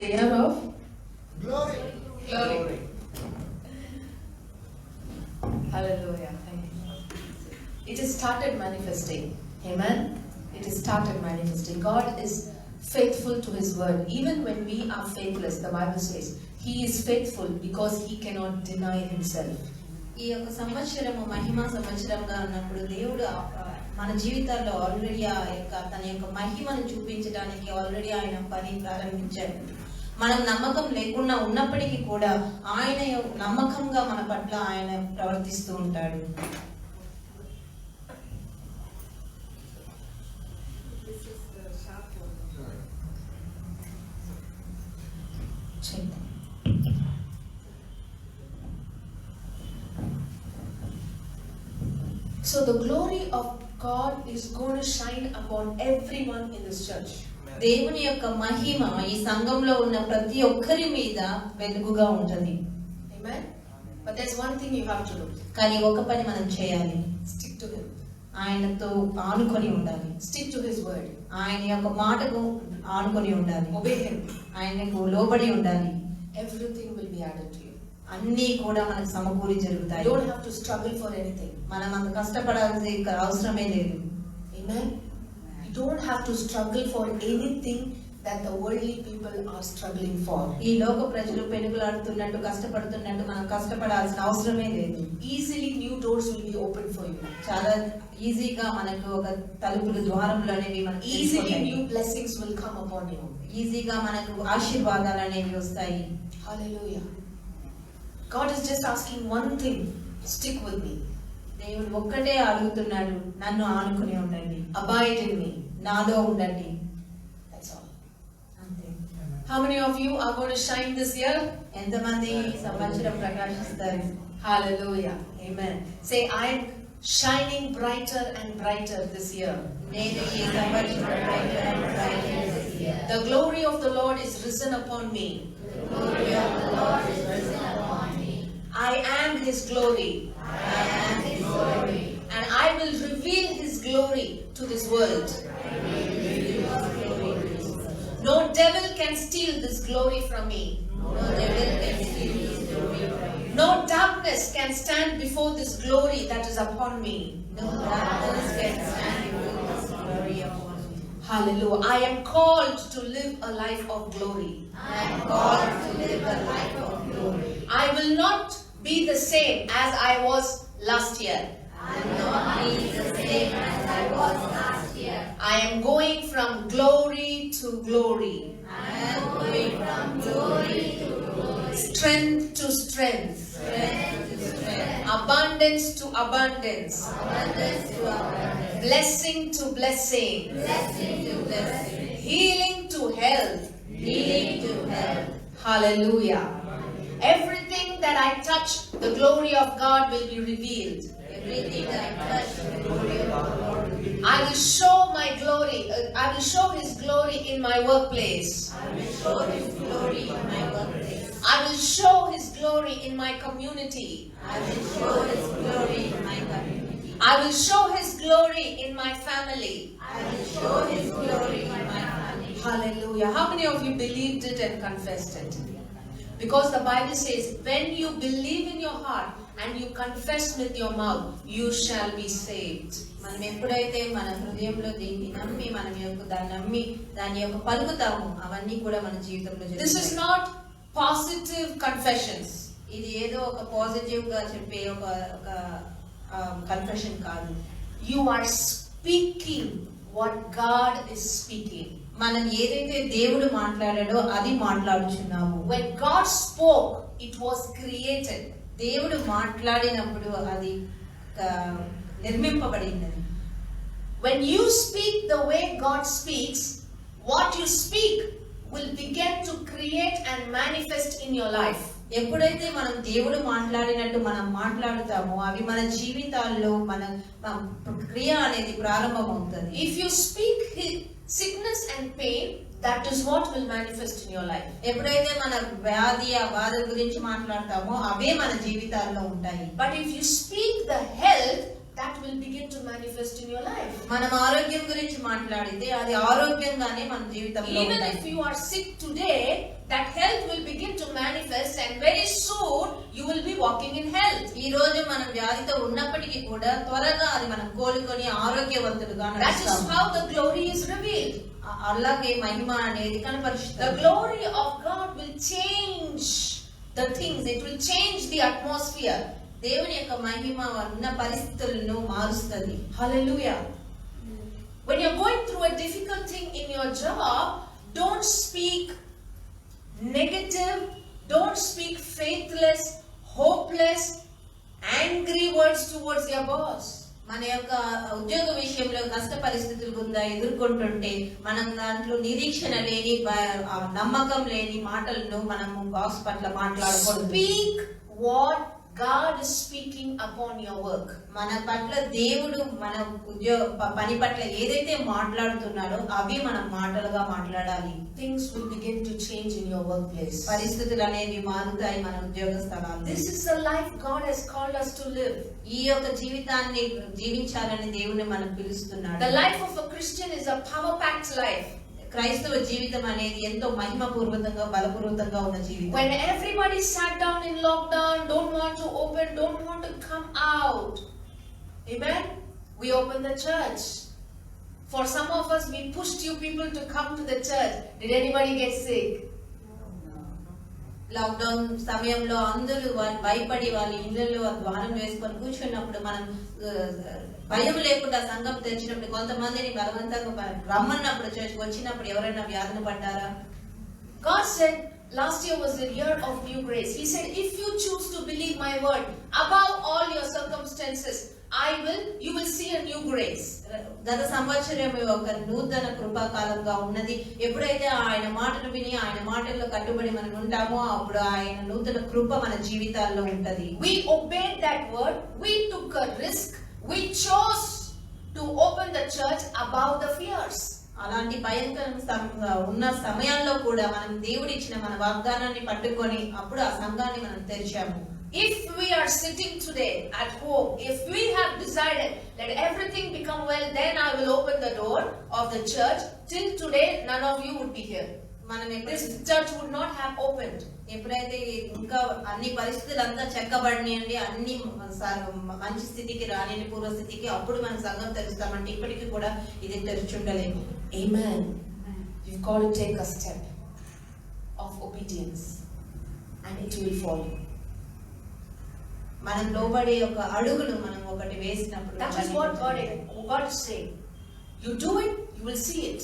Year of Glory. glory. Hallelujah. Thank you. It is started manifesting. Amen. It is started manifesting. God is faithful to His word. Even when we are faithless, the Bible says He is faithful because He cannot deny Himself. ఈ యొక్క సంవత్సరము మహిమా సంవత్సరంగా ఉన్నప్పుడు దేవుడు మన జీవితాల్లో already ఆ యొక్క తన యొక్క మహిమను చూపించడానికి ఆల్రెడీ ఆయన పని ప్రారంభించారు. మనం నమ్మకం లేకుండా ఉన్నప్పటికీ కూడా ఆయన నమ్మకంగా మన పట్ల ఆయన ప్రవర్తిస్తూ ఉంటాడు. So the glory of God is going to shine upon everyone in this church. దేవుని యొక్క మహిమ ఈ సంఘంలో ఉన్న ప్రతి ఒక్కరి మీద వెలుగుగా ఉంటుంది. Amen. But there's one thing you have to do. కానీ ఒక పని మనం చేయాలి. Stick to Him. ఆయనతో ఆనుకొని ఉండాలి. Stick to His word. ఆయన యొక్క మాటకు ఆనుకొని ఉండాలి. Obey Him. ఆయనకు లోబడి ఉండాలి. Everything will be added to you. అన్నీ కూడా మనకు సమకూరి You జరుగుతాయి. don't have to struggle for anything. మనం అంత కష్టపడాల్సిన అవసరమే లేదు. Amen. You don't have to struggle for anything that the worldly people are struggling for. ఈ లోక ప్రజలు పెనుగులాడుతున్నట్టు కష్టపడుతున్నట్టు మనం కష్టపడాల్సిన అవసరమే లేదు. Easily new doors will be open for you. చాలా ఈజీగా మనకు ఒక తలుపులు ద్వారములు అనేవి మనకు Easily new blessings will come upon you. ఈజీగా మనకు ఆశీర్వాదాలు అనేవి వస్తాయి. Hallelujah. God is just asking one thing. Stick with me. దేవుడు ఒక్కటే అడుగుతున్నాడు, నన్ను ఆనుకుని ఉండండి, Abide in me. నాలో ఉండండి. That's all. అంతే. How many of you are going to shine this year? ఎంతమంది ఈ సంవత్సరం ప్రకాశిస్తారు? Hallelujah. Amen. Say, I'm shining brighter and brighter this year. నేను ఈ సంవత్సరం The glory of the Lord is risen upon me. I am His glory. And I will reveal His glory to this world. No devil can steal this glory from me. No darkness can stand before this glory that is upon me. Hallelujah. I am called to live a life of glory. I will not be the same as I was last year. I am going from glory to glory. Strength to strength. Abundance to abundance. Blessing to blessing. Healing to health. Hallelujah. Everything that I touch, the glory of God will be revealed. I will show my glory. I will show His glory in my workplace. I will show His glory in my community. I will show His glory in my family. Hallelujah. How many of you believed it and confessed it? Because the Bible says, when you believe in your heart and you confess with your mouth, you shall be saved. మనం ఎప్పుడైతే మన హృదయంలో దీన్ని నమ్మి మనం యొక్క దాన్ని నమ్మి దాని యొక్క పలుకుతాము, అవన్నీ కూడా మన జీవితంలో This is not positive confessions. ఇది ఏదో ఒక పాజిటివ్ గా చెప్పే ఒక కన్ఫెషన్ కాదు. You are speaking what God is speaking. మనం ఏదైతే దేవుడు మాట్లాడాడో అది మాట్లాడుచున్నాము. When God spoke, it was created. దేవుడు మాట్లాడినప్పుడు అది నిర్మింపబడినది. When you speak the way God speaks, what you speak will begin to create and manifest in your life. ఎప్పుడైతే మనం దేవుడు మాట్లాడినట్టు మనం మాట్లాడుతామో అవి మన జీవితాల్లో మన క్రియ అనేది ప్రారంభమవుతుంది. If you speak sickness and pain, that is what will manifest in your life. ఎప్పుడైతే మన వ్యాధి ఆ బాధ గురించి మాట్లాడతామో అవే మన జీవితాల్లో ఉంటాయి. But if you speak the health, that will begin to manifest in your life. మనం ఆరోగ్యం గురించి మాట్లాడితే అది ఆరోగ్యంగానే మన జీవితంలో Even ఉంటుంది. if you are sick today, that health will begin to manifest, and very soon you will be walking in health. ఈ రోజు మనం వ్యాధితో ఉన్నప్పటికీ కూడా త్వరగా అది మనం కోలుకొని ఆరోగ్యవంతులుగా That is నడుస్తాము. how the glory is revealed. అలాగే మహిమ అనేది The కనపరుస్తుంది. glory of God will change the things. It will change the atmosphere. దేవుని యొక్క మహిమ ఉన్న పరిస్థితులను మారుస్తుంది. Hallelujah. When you're going through a difficult thing in your job, don't speak negative, don't speak faithless, hopeless, angry words towards your boss. మన యొక్క ఉద్యోగ విషయంలో కష్ట పరిస్థితులు గుండా ఎదుర్కొంటుంటే మనం దాంట్లో నిరీక్షణ లేని నమ్మకం లేని మాటలను మనము బాస్ పట్ల మాట్లాడకూడదు. Speak what God is speaking upon your work. మన పట్ల దేవుడు మన పని పట్ల ఏదైతే మాట్లాడుతున్నాడో అవి మనం మాటలుగా మాట్లాడాలి. Things will begin to change in your workplace. పరిస్థితులు అనేవి మారుతాయి మన ఉద్యోగ స్థలాల్లో. This is the life God has called us to live. ఈ యొక్క జీవితాన్ని జీవించాలని దేవుని మనం పిలుస్తున్నాడు. The life of a Christian is a power-packed life. క్రైస్తవ జీవితం అనేది ఎంతో మహిమపూర్వకంగా బలపూర్వకంగా ఉన్న జీవితం. When everybody sat down in lockdown, don't want to open, don't want to come out. Amen? We opened the church. For some of us, we pushed you people to come to the church. Did anybody get sick? Lockdown సమయంలో అందరూ భయపడి వాళ్ళ ఇళ్లలో ద్వారం వేసుకొని కూర్చున్నప్పుడు మనం భయం లేకుండా సంఘం తెచ్చినప్పుడు కొంతమందిని బలవంతంగా రమ్మన్నప్పుడు చర్చ్ వచ్చినప్పుడు ఎవరైనా వ్యాధిని పడ్డారా? God said last year was the year of new grace. He said, if you choose to believe my word above all your circumstances, you will see a new grace. గత సంవత్సరం ఒక నూతన కృపాకాలంగా ఉన్నది. ఎప్పుడైతే ఆయన మాటలు విని ఆయన మాటల్లో కట్టుబడి మనం ఉంటామో అప్పుడు ఆయన నూతన కృప మన జీవితాల్లో ఉంటది. We obeyed that word. We took a risk. We chose to open the church above the fears. అలాంటి భయంకరంగా ఉన్న సమయాల్లో కూడా మనం దేవుడిచ్చిన మన వాగ్దానాన్ని పట్టుకొని అప్పుడు ఆ సంఘాన్ని మనం తెరిచాము. If we are sitting today at home, if we have decided that everything become well, then I will open the door of the church. Till today, none of you would be here. This church would not have opened. ఎప్పుడైతే ఇంకా అన్ని పరిస్థితులు అంతా చెక్కబడినాయండి, అన్ని మంచి స్థితికి రాని పూర్వస్థితికి అప్పుడు మన సంఘం తెరుస్తామంటే ఇప్పటికీ కూడా ఇది తెరుచుండలేము. Amen. You've got to take a step of obedience, and it will follow. మనం లోబడే ఒక అడుగును మనం ఒకటి వేసినప్పుడు That is what God is saying. You do it, you will see it.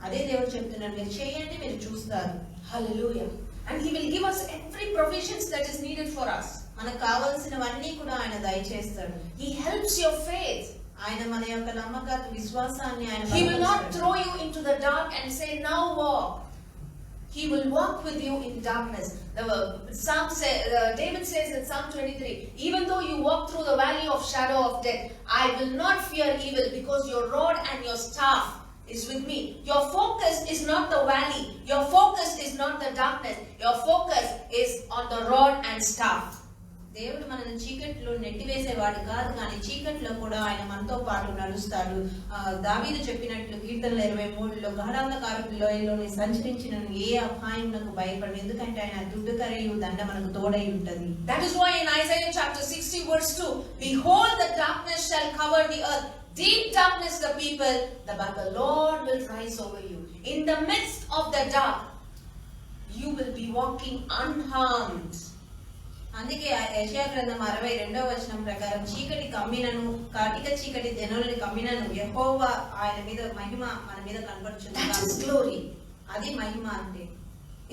అదే దేవుడు చెప్తున్నాడు, మీరు చేయండి, మీరు చూస్తారు. Hallelujah. And He will give us every provisions that is needed for us. మనకు కావాల్సినవన్నీ కూడా ఆయన దయచేస్తాడు. He helps your faith. ఆయన మన యొక్క నమ్మక విశ్వాసాన్ని ఆయన He will not throw you into the dark and say, now walk. He will walk with you in darkness. David says in Psalm 23, even though you walk through the valley of shadow of death, I will not fear evil, because your rod and your staff is with me. Your focus is not the valley. Your focus is not the darkness. Your focus is on the rod and staff. దేవుడు మనల్ని చీకట్లో నెట్టివేసేవాడు కాదు, కానీ చీకట్లో కూడా ఆయన మనతో పాటు నడుస్తాడు. దావీదు చెప్పినట్లు కీర్తనలు 23లో గాఢాంధకారపు లోయలో సంచరించిన ఏ అపాయమునకు భయపడు, ఎందుకంటే ఆయన దుడ్డుకరియు దండ మనకు తోడై ఉంటది. That is why in Isaiah chapter 60 verse 2, behold, the darkness shall cover the earth, deep darkness the people, but the Lord will rise over you. In the midst of the dark, you will be walking unharmed. అందుకే యెషయా గ్రంథం 62వ వచనం ప్రకారం చీకటి కమ్మినను, కాటిక చీకటి జనులని కమ్మినను, యెహోవా ఆయన మీద మహిమ మన మీద కనబడుచుంది. That is glory. అది మహిమ అంటే.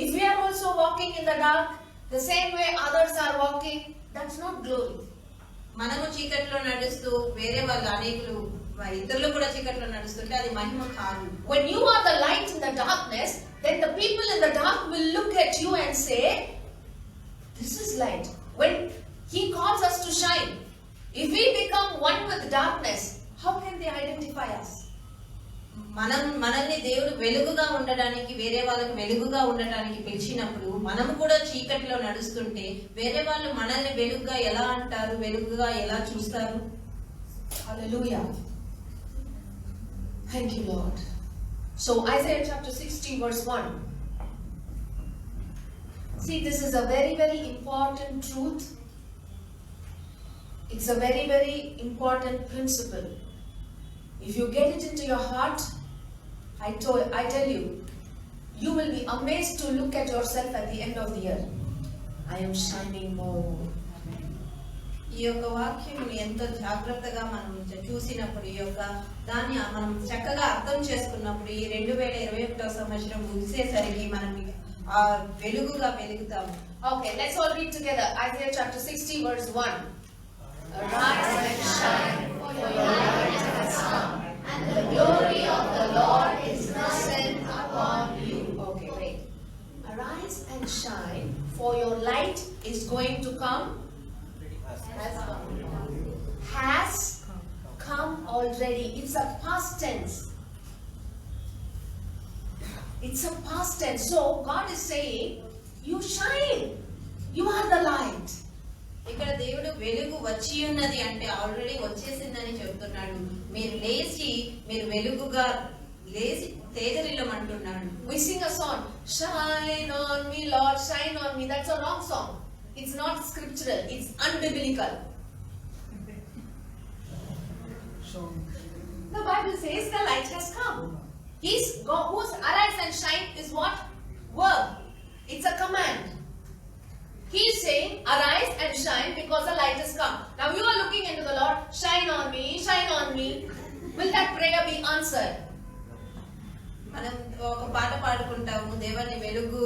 If we are also walking in the dark the same way others are walking, that's not glory. మనము చీకట్లో నడుస్తూ వేరే వాళ్ళు అనేకులు ఇతరులు కూడా చీకట్లో నడుస్తుంటే అది మహిమ కాదు. When you are the light in the darkness, then the people in the dark will look at you and say, this is light. When He calls us to shine, if we become one with darkness, how can they identify us? మనల్ని దేవుడు వెలుగుగా ఉండడానికి, వేరే వాళ్ళకి వెలుగుగా ఉండడానికి పిలిచినప్పుడు మనము కూడా చీకటిలో నడుస్తుంటే వేరే వాళ్ళు మనల్ని వెలుగుగా ఎలా అంటారు, వెలుగుగా ఎలా చూస్తారు? Hallelujah. Thank you, Lord. So Isaiah chapter 60 verse 1. See, this is a very, very important truth. It's a very, very important principle. If you get it into your heart, I tell you, you will be amazed to look at yourself at the end of the year. I am shining more. ఈ యొక్క వాక్యం ఎంతో జాగ్రత్తగా మనం చూసినప్పుడు ఈ యొక్క దాన్ని మనం చక్కగా అర్థం చేసుకున్నప్పుడు ఈ 2021వ సంవత్సరం ముగిసేసరికి మనం ఆ వెలుగుగా వెలుగుతాము. Okay, let's all read together. Isaiah chapter 60 verse 1. Arise and shine, for your light has come, and the glory of the Lord is risen upon you. Okay, wait. Arise and shine, for your light is going to come. Has come already. It's a past tense. It's a past tense. So God is saying, you shine. You are the light. ఇక్కడ దేవుడు వెలుగు వచ్చి ఉన్నది అంటే already వచ్చేసిందని చెప్తున్నాడు. మీరు లేచి మీరు వెలుగుగా లేచి తేజరిల్లమంటున్నాడు. We sing a song, shine on me Lord, shine on me. That's a wrong song. It's not scriptural. It's unbiblical. The Bible says the light has come. Whose arise and shine is what? Verb. It's a command. He is saying, arise and shine because the light has come. Now you are looking into the Lord, shine on me, shine on me. Will that prayer be answered? మనం ఒక పాట పాడుకుంటాము, దేవుని వెలుగు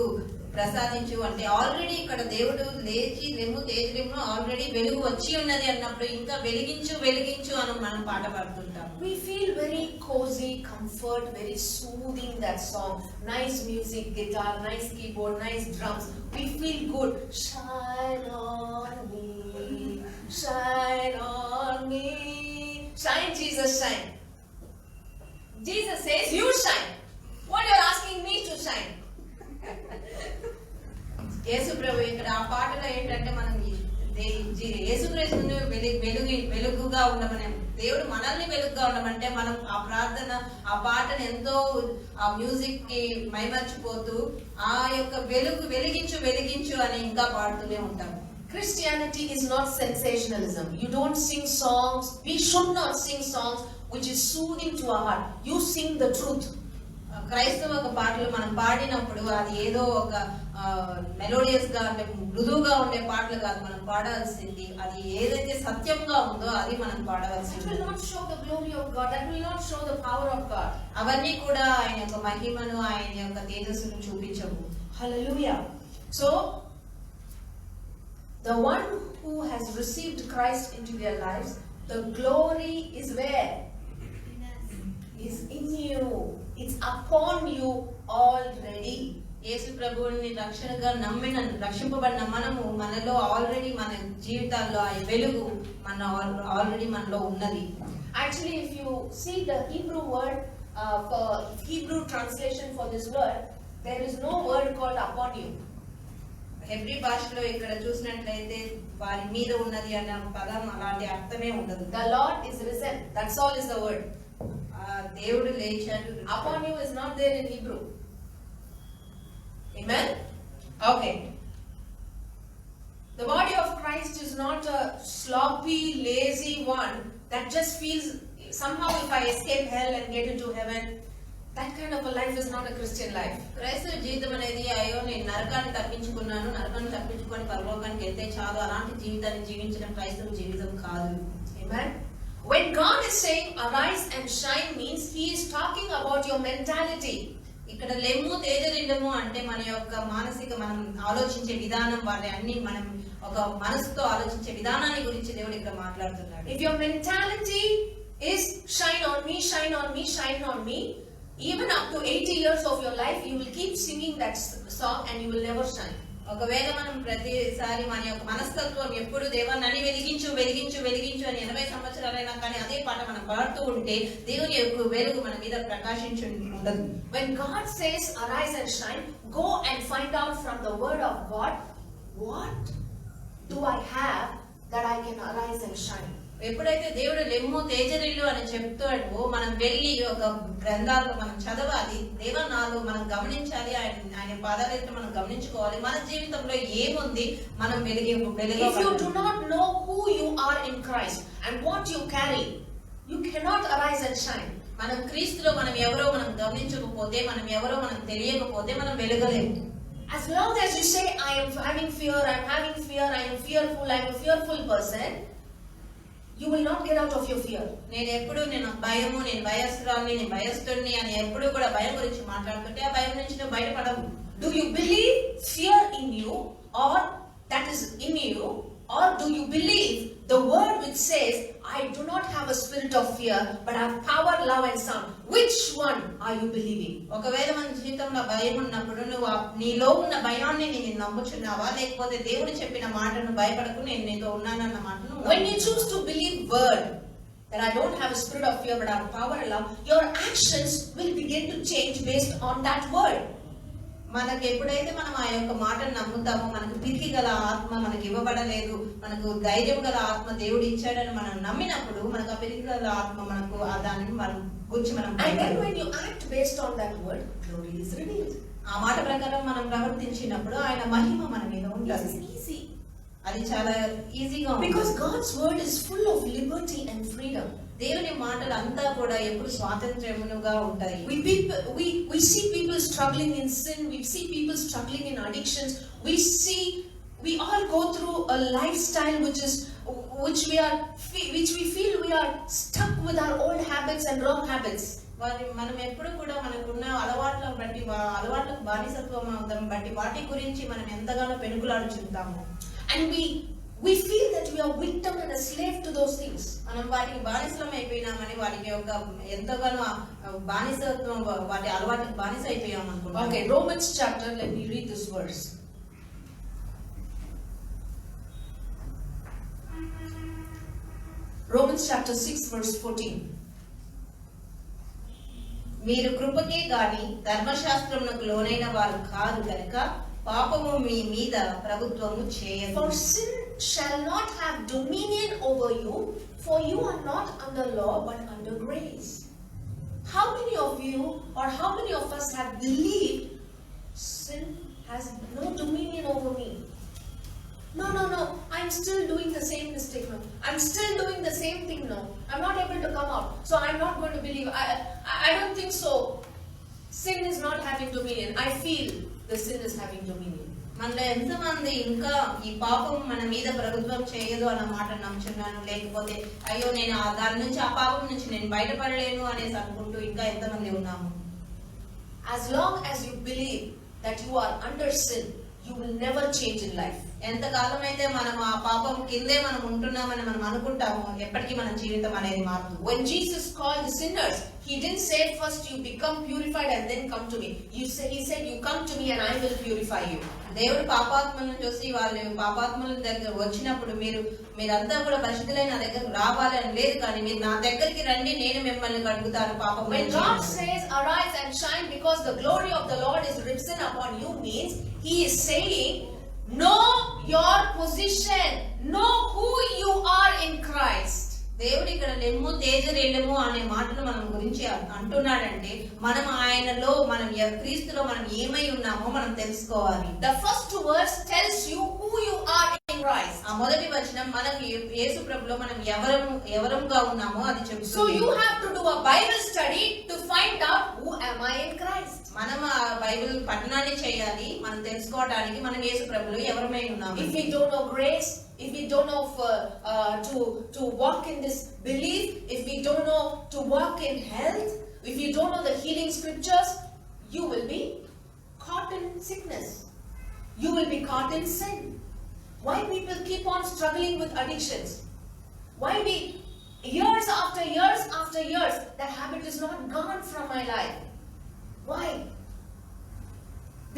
ప్రసాదించు అంటే already ఇక్కడ దేవుడు లేచి రెమ్ము తేజరిమ్ము ఆల్రెడీ వెలుగు వచ్చి ఉన్నది అన్నప్పుడు ఇంకా వెలిగించు వెలిగించు అని మనం పాట పాడుతుంటాం. We feel very cozy, comfort, very soothing that song. Nice music, guitar, nice keyboard, nice drums. We feel good. Shine on me, shine on me. Shine, Jesus, shine. Jesus says, you shine. What you are asking me to shine? యేసు ప్రభు ఇక్కడ ఆ పాటలో ఏంటంటే మనం యేసుక్రీస్తుని వెలుగుగా ఉండమని దేవుడు మనల్ని వెలుగుగా ఉండమంటే మనం ఆ ప్రార్థన ఆ పాటను ఎంతో ఆ మ్యూజిక్ కి మైమర్చిపోతూ ఆ యొక్క వెలుగు వెలిగించు వెలిగించు అని ఇంకా పాడుతూనే ఉంటాం. Christianity is not sensationalism. You don't sing songs. We should not sing songs which is soothing to our heart. You sing the truth. క్రైస్తవ పాటలు మనం పాడినప్పుడు అది ఏదో ఒక మెలోడియస్ గా అంటే మృదువుగా ఉండే పాటలు కాదు మనం పాడాల్సింది అది ఏదైతే సత్యంగా ఉందో అది మనం పాడవలసింది. It will not show the glory of God. That will not show the power of God. అవన్నీ కూడా ఆయన యొక్క మహిమను ఆయన యొక్క తేజస్సును చూపించవు. Hallelujah. So the one who has received Christ into their lives, the glory is where? Is in you. It's upon you already. యేసు ప్రభువుని రక్షణగా రక్షింపబడిన మనలో ఆల్రెడీ మన జీవితాల్లో ఆ వెలుగు ఆల్రెడీ మనలో ఉన్నది. Actually, if you see the Hebrew word for Hebrew translation for this word, there is no word called upon you. Hebrew భాషలో ఇక్కడ చూసినట్లయితే వారి మీద ఉన్నది అన్న పదం అలాంటి అర్థమే ఉండదు. The Lord is risen. That's all is the word. దేవుడు లేచాడు. Upon you is not there in Hebrew. Amen? Okay. The body of Christ is not a sloppy, lazy one that just feels somehow if I escape hell and get into heaven, that kind of a life is not a Christian life. క్రైస్తవ జీవితం అనేది అయ్యో నేను నరకాన్ని తప్పించుకొని పరలోకానికి వెళ్తే చాలు అలాంటి జీవితాన్ని జీవించడం క్రైస్తవ జీవితం కాదు. Amen? When God is saying arise and shine means He is talking about your mentality. ఇక్కడ లెమ్ము తేజరిల్లము అంటే మన యొక్క మానసిక మనం ఆలోచించే విధానం వారి అన్ని మనం ఒక మనసుతో ఆలోచించే విధానాన్ని గురించి దేవుడు ఇక్కడ మాట్లాడుతున్నాడు. If your mentality is shine on me, shine on me, shine on me, even up to 80 years of your life you will keep singing that song and you will never shine. ఒకవేళ మనం ప్రతిసారి మన యొక్క మనస్తత్వం ఎప్పుడు దేవా నన్ను వెలిగించు వెలిగించు వెలిగించు అని 80 సంవత్సరాలైనా కానీ అదే పాట మనం పాడుతూ ఉంటే దేవుని యొక్క వెలుగు మన మీద ప్రకాశించి ఉండదు. When God says arise and shine, go and find out from the word of God, what do I have that I can arise and shine? ఎప్పుడైతే దేవుడు లెమ్ము తేజరిల్లు అని చెప్తాడో మనం వెళ్ళి ఒక గ్రంథాలు మనం చదవాలి. దేవా నాలో మనం గమనించాలి, ఆయన పాదాలతో మనం గమనించుకోవాలి. మన జీవితంలో ఏముంది మనం If you do not know who you are in Christ and what you carry, you cannot arise and shine. మనం క్రీస్తులో మనం ఎవరో మనం గమనించకపోతే, మనం ఎవరో మనం తెలియకపోతే మనం వెలగలేము. As long as you say, I am having fear, I am fearful, I am a fearful person, you will not get out of your fear. నేను భయము, నేను భయస్తురాలిని, నేను భయస్తుడిని అని ఎప్పుడు కూడా భయం గురించి మాట్లాడుతుంటే ఆ భయం నుంచి నువ్వు బయటపడవు. Do you believe fear in you, or that is in you, or do you believe the word which says, I do not have a spirit of fear, but I have power, love and sound? Which one are you believing? ఒకవేళ మన జీవితంలో భయం ఉన్నప్పుడు నువ్వు నీలో ఉన్న భయాన్ని నేను నమ్ముచున్నావా, లేకపోతే దేవుడు చెప్పిన మాటను భయపడకు నేను నీతో ఉన్నానన్న మాటను? When you choose to believe word that I don't have a spirit of fear, but I have power and love, your actions will begin to change based on that word. మనకు ఎప్పుడైతే మనం ఆ యొక్క మాటను నమ్ముతామో, మనకు పిరికి గల ఆత్మ మనకు ఇవ్వబడలేదు, మనకు ధైర్యం గల ఆత్మ దేవుడు ఇచ్చాడని మనం నమ్మినప్పుడు మనకు ఆ పిరికి గల ఆత్మ మనకు ఆ దానిని మనం గురించి మనం And then when you act based on that word, glory is revealed. ఆ మాట ప్రకారం మనం ప్రవర్తించినప్పుడు ఆయన మహిమ మన మీద ఉంటుంది. It's easy. అది చాలా ఈజీగా ఉంటుంది. Because God's word is full of liberty and freedom. దేవుని మాటలు అంతా కూడా ఎప్పుడు స్వాతంత్ర్యముగా ఉంటాయి. We see people struggling in sin. We see people struggling in addictions. We all go through a lifestyle which we feel we are stuck with our old habits and wrong habits. మనం ఎప్పుడు కూడా మనకున్న అలవాట్లను బట్టి, అలవాట్లకు బానిసత్వం బట్టి వాటి గురించి మనం ఎంతగానో పెనుగులాడుచుంటాము. And we feel that we are victim and a slave to those things. మనం వాటికి బానిసలం అయిపోయినామని, వాటికి ఒక ఎంతగానో బానిసత్వం, వాటి అలవాటుకి బానిస అయిపోయాం అనుకుంటాం. Okay, Romans chapter, let me read this verse. Romans chapter 6 verse 14. మీరు కృపకే గాని ధర్మశాస్త్రమునకు లోనైన వారు కాదు కనుక పాపము మీ మీద ప్రభుత్వము చేయదు. For sin shall not have dominion over you, for you are not under law but under grace. How many of you or how many of us have believed sin has no dominion over me? No, I'm still doing the same mistake now. I'm still doing the same thing now. I'm not able to come out. So I'm not going to believe. I don't think so. Sin is not having dominion. I feel the sin is having dominion. మనలో ఎంతమంది ఇంకా ఈ పాపం మన మీద ప్రభుత్వం చేయదు అన్న మాట నమ్ముచున్నాను, లేకపోతే అయ్యో నేను దాని నుంచి, ఆ పాపం నుంచి నేను బయటపడలేను అనేసి అనుకుంటూ ఇంకా ఎంతమంది ఉన్నాము? As long as you believe that you are under sin, you will never change in life. ఎంతకాలం అయితే మనం ఆ పాపం కిందే మనం ఉంటున్నామని మనం అనుకుంటాము, ఎప్పటికీ మన జీవితం అనేది మారదు. When Jesus called the sinners, he didn't say first you become purified and then come to me. He said you come to me and I will purify you. దేవుడు పాపాత్మలను చూసి వాళ్ళు పాపాత్మల దగ్గర వచ్చినప్పుడు మీరంతా కూడా పరిశుద్ధులైన నా దగ్గరకు రావాలని లేదు, కానీ మీరు నా దగ్గరికి రండి, నేను మిమ్మల్ని కడుగుతాను పాపం. When God says arise and shine because the glory of the Lord is risen upon you, means he is saying know your position, know who you are in Christ. దేవుడు ఇక్కడ లెమ్ము తేజరిల్లము అనే మాటను మనం గురించి అంటున్నాడంటే మనం ఆయనలో, మనం క్రీస్తులో మనం ఏమై ఉన్నామో మనం తెలుసుకోవాలి. The first verse tells you who you are in Christ. ఆ మొదటి వచనం మనం యేసు ప్రభులో మనం ఎవరంగా ఉన్నామో అది చెప్తుంది. So you have to do a Bible study to find out who am I in Christ. మనం ఆ బైబిల్ పఠనాన్ని చేయాలి, మనం తెలుసుకోవడానికి మనం యేసు ప్రభులో ఎవరమై ఉన్నాము. If we don't know grace, if we don't know to walk in this belief, if we don't know to walk in health, if you don't know the healing scriptures, you will be caught in sickness. You will be caught in sin. Why people keep on struggling with addictions? Why years after years after years, that habit is not gone from my life? Why?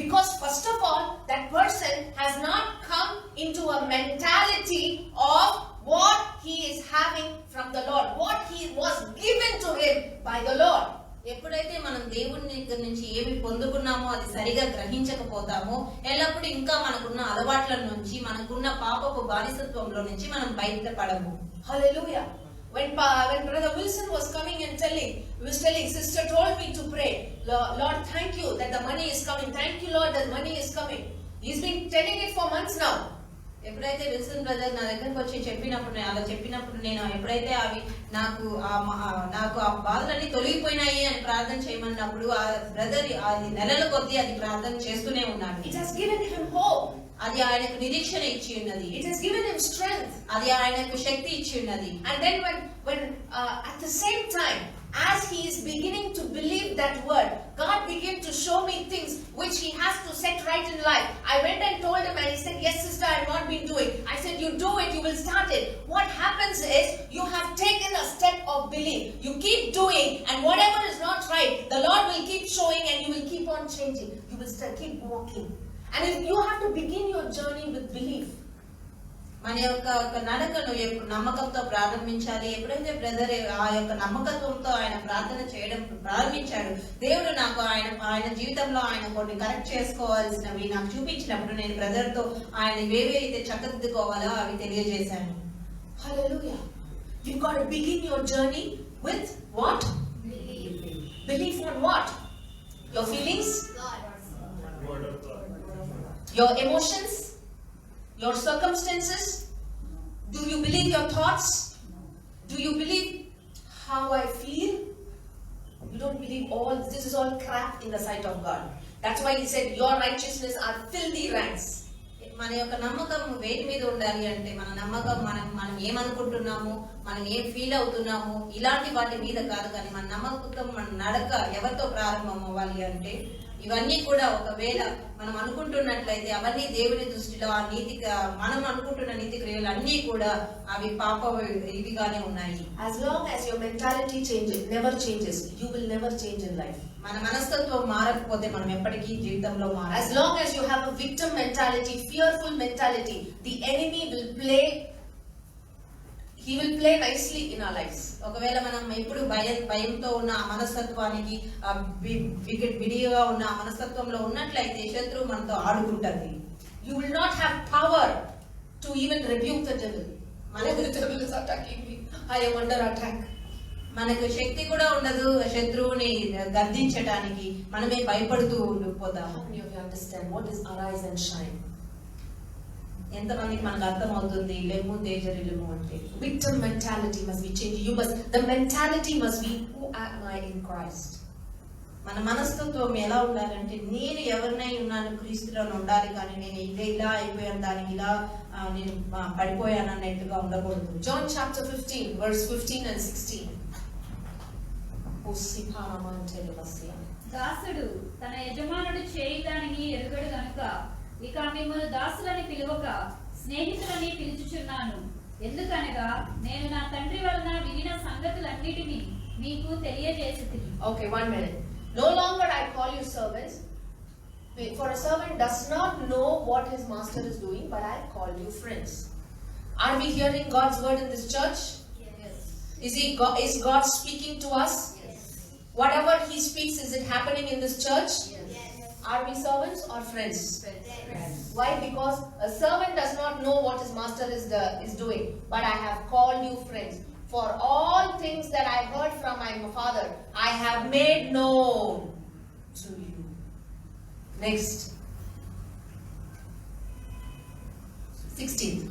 Because first of all, that person has not come into a mentality of what he is having from the Lord, what he was given to him by the Lord. ఎప్పుడైతే మనం దేవుని దగ్గర నుంచి ఏమి పొందుకున్నామో అది సరిగా గ్రహించకపోతామో ఎల్లప్పుడూ ఇంకా మనకున్న అలవాట్ల నుంచి మనకున్న పాపపు బానిసత్వంలో నుంచి మనం బయటపడము. Hallelujah. When Brother Wilson was coming and was telling, sister told me to pray, Lord, thank you that the money is coming. Thank you, Lord, that money is coming. He's been telling it for months now. ఎప్పుడైతే Wilson brother నా దగ్గరకు వచ్చి చెప్పినప్పుడు నేను ఎప్పుడైతే అవి నాకు ఆ బాధలన్నీ తొలగిపోయినాయి అని ప్రార్థన చేయమన్నప్పుడు ఆ బ్రదర్ అది నెలల కొద్దీ అది ప్రార్థన చేస్తూనే ఉన్నాడు. It has given him hope. అది ఆయనకు నిరీక్షణ ఇచ్చి ఉన్నది. It has given him strength. అది ఆయనకు శక్తి ఇచ్చి ఉన్నది. And then when at the same time as he is beginning to believe that word, God began to show me things which he has to set right in life. I went and told him and he said, yes sister, I have not been doing. I said, you do it, you will start it. What happens is you have taken a step of belief. You keep doing and whatever is not right, the Lord will keep showing and you will keep on changing. You will still keep walking. And if you have to begin your journey with belief. మన యొక్క నడకను నమ్మకంతో ప్రారంభించాలి. ఎప్పుడైతే brother ఆ యొక్క నమ్మకత్వంతో ఆయన ప్రార్థన చేయడం ప్రారంభించాడు, దేవుడు నాకు ఆయన జీవితంలో ఆయన కొన్ని కరెక్ట్ చేసుకోవాల్సినవి నాకు చూపించినప్పుడు నేను బ్రదర్ తో ఆయన ఏవి అయితే చక్కదిద్దుకోవాలో అవి తెలియజేశాను. Hallelujah. You've got to begin your journey with what? Belief on what? Your feelings? Your emotions? Your circumstances? Do you believe your thoughts? Do you believe how I feel? You don't believe all this is all crap in the sight of God. That's why he said your righteousness are filthy rags. మన యొక్క నమ్మకం వేటి మీద ఉండాలి అంటే మన నమ్మకం మనం ఏమనుకుంటున్నాము, మనం ఏం ఫీల్ అవుతున్నాము ఇలాంటి వాటి మీద కాదు. కానీ మన నమ్మకం మన నడక ఎవరితో ప్రారంభం అవ్వాలి అంటే ఇవన్నీ కూడా ఒకవేళ మనం అనుకుంటున్నట్లయితే అవన్నీ దేవుని దృష్టిలో ఆ మనం అనుకుంటున్న నీతి క్రియలు అన్నీ కూడా అవి పాప ఇవిగానే ఉన్నాయి. As long as your mentality never changes, you will never change in life. మన మనస్తత్వం మారకపోతే మనం ఎప్పటికీ జీవితంలో మారం. As long as you have a victim mentality, fearful mentality, the enemy will play nicely in our lives. ఒకవేళ మనం ఎప్పుడు భయంతో ఉన్న ఆ మనస్తత్వానికి విడిగా ఉన్న ఆ మనస్తత్వంలో ఉన్నట్లయితే శత్రువు మనతో ఆడుకుంటుంది. You will not have power to even rebuke the devil. The devil is attacking me. I am under attack. మనకు శక్తి కూడా ఉండదు శత్రువుని గద్దించడానికి. మనమే భయపడుతూ ఉండిపోతాము. How many of you understand what is arise and shine? ఎంతమందికి మనకు అర్థం అవుతుంది లెమ్ము తేజరిల్లుము అంటే? Victim mentality must be changed. The mentality must be, who am I in Christ? మన మనస్తత్వం ఎలా ఉండాలంటే నేను ఎవరినై ఉన్నాను క్రీస్తులో ఉండాలి, కానీ నేను ఇలా అయిపోయాను దానికి ఇలా నేను పడిపోయాను అన్నట్టుగా ఉండకూడదు. John chapter 15 verse 15 and 16. దాసుడు తన యజమానుడు చేయదానిని ఎరుగడు గనుక ఇక మిమ్మల్ని దాసులని పిలువక స్నేహితులని పిలుచుచున్నాను. ఎందుకనగా నేను నా తండ్రి వలన వినిన సంగతులన్నిటినీ మీకు తెలియజేసితిని. Okay, 1 minute. No longer I call you servants, for a servant does not know what his master is doing, but I call you friends. Are we hearing God's word in this church? Yes. Is God speaking to us? Yes. Whatever he speaks, is it happening in this church? Yes. Are we servants or friends? Friends. Why? Because a servant does not know what his master is doing, but I have called you friends. For all things that I heard from my Father, I have made known to you. Next. 16th.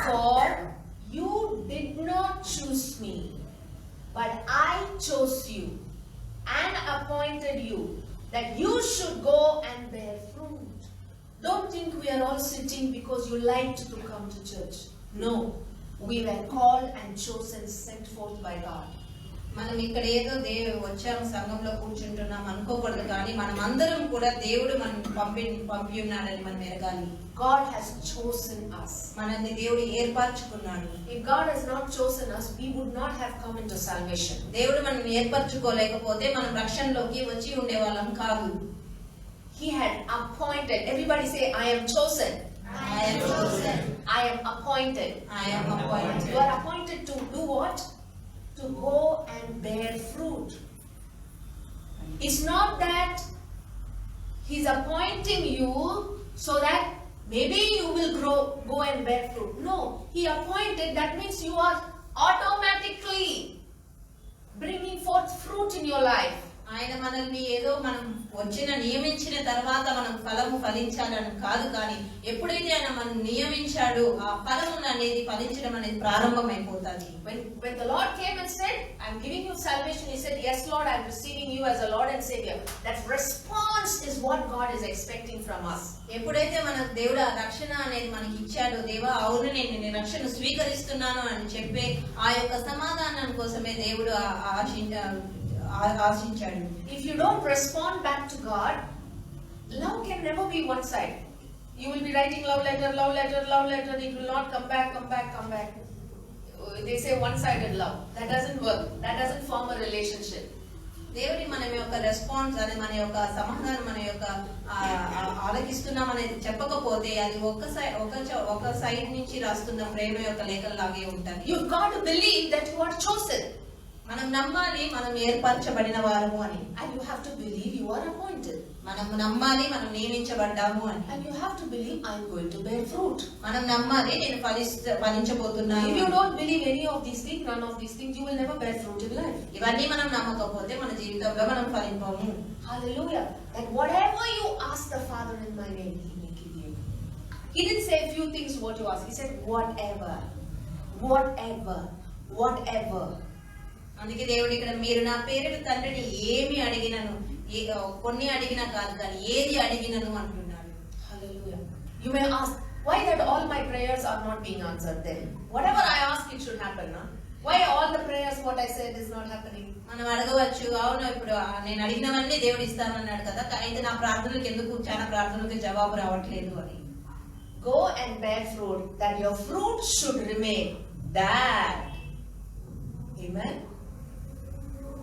For you did not choose me, but I chose you and appointed you that you should go and bear fruit. Don't think we are all sitting because you liked to come to church. No, we were called and chosen, sent forth by God. మనం ఇక్కడ ఏదో వచ్చాము సంఘంలో కూర్చుంటున్నాం అనుకోకూడదు, కానీ మనం అందరం కూడా దేవుడు మనం పంపి ఉన్నాడని మనం ఎరగాలి. God has chosen us. మనల్ని దేవుడు ఏర్పరచుకున్నాడు. If God has not chosen us, we would not have come into salvation. దేవుడు మనం ఏర్పరచుకోలేకపోతే మనం రక్షణలోకి వచ్చి ఉండేవాళ్ళం కాదు. He had appointed. Everybody say, I am chosen. I I am chosen. I am appointed. I am appointed. You are appointed to do what? To go and bear fruit. It's not that He's appointing you so that maybe you will go and bear fruit. No, He appointed, that means you are automatically bringing forth fruit in your life. ఆయన మనల్ని ఏదో మనం నియమించిన తర్వాత మనం ఫలము ఫలించాలని కాదు, కానీ ఎప్పుడైతే ఆయన మనం నియమించాడో ఆ ఫలము అనేది ఫలించడం అనేది ప్రారంభమైపోతుంది. When the Lord came and said, I'm giving you salvation, He said, yes Lord, I'm receiving you as a Lord and Savior. That response is what God is expecting from us. ఎప్పుడైతే మన దేవుడు ఆ రక్షణ అనేది మనకి ఇచ్చాడో, దేవా అవును నేను నీ రక్షణ స్వీకరిస్తున్నాను అని చెప్పే ఆ యొక్క సమాధానం కోసమే దేవుడు ఆశించాడు. If you don't respond back to God, love can never be one side. You will be writing love letter, it will not come back. They say one-sided love. That doesn't work. That doesn't form a relationship. దేవుడి మన యొక్క response అది మన యొక్క సమాధానం మన యొక్క ఆలకిస్తున్నాం అనేది చెప్పకపోతే అది ఒక సైడ్ నుంచి రాస్తున్న ప్రేమ యొక్క లేఖలాగే ఉంటుంది. You've got to believe that you are chosen. మనం నమ్మాలి మనం ఏర్పరచబడిన వారము అని. And you have to believe you are appointed. మనం నమ్మాలి మనం నియమించబడ్డాము అని. And you have to believe I am going to bear fruit. మనం నమ్మాలి నేను ఫలించబోతున్నాను. If you don't believe any of these things, none of these things, you will never bear fruit in life. ఇవన్నీ మనం నమ్మకపోతే మన జీవితంలో మనం ఫలింపము. Hallelujah. That whatever you ask the Father in my name, He will give you. He didn't say a few things what you ask. He said whatever. అందుకే దేవుడు ఇక్కడ మీరు నా పేరిట తండ్రిని ఏమి అడిగినను, కొన్ని అడిగినా కాదు కానీ ఏది అడిగినను అంటున్నాడు. Hallelujah. You may ask, why that all my prayers are not being answered then? Whatever I ask, it should happen, no? Why all the prayers what I said is not happening? మనం అడగవచ్చు, అవును ఇప్పుడు నేను అడిగినవన్నీ దేవుడు ఇస్తానన్నాడు కదా, అయితే నా ప్రార్థనలకు ఎందుకు చాలా ప్రార్థనలకు జవాబు రావట్లేదు అని. Go and bear fruit, that your fruit should remain. That. Amen.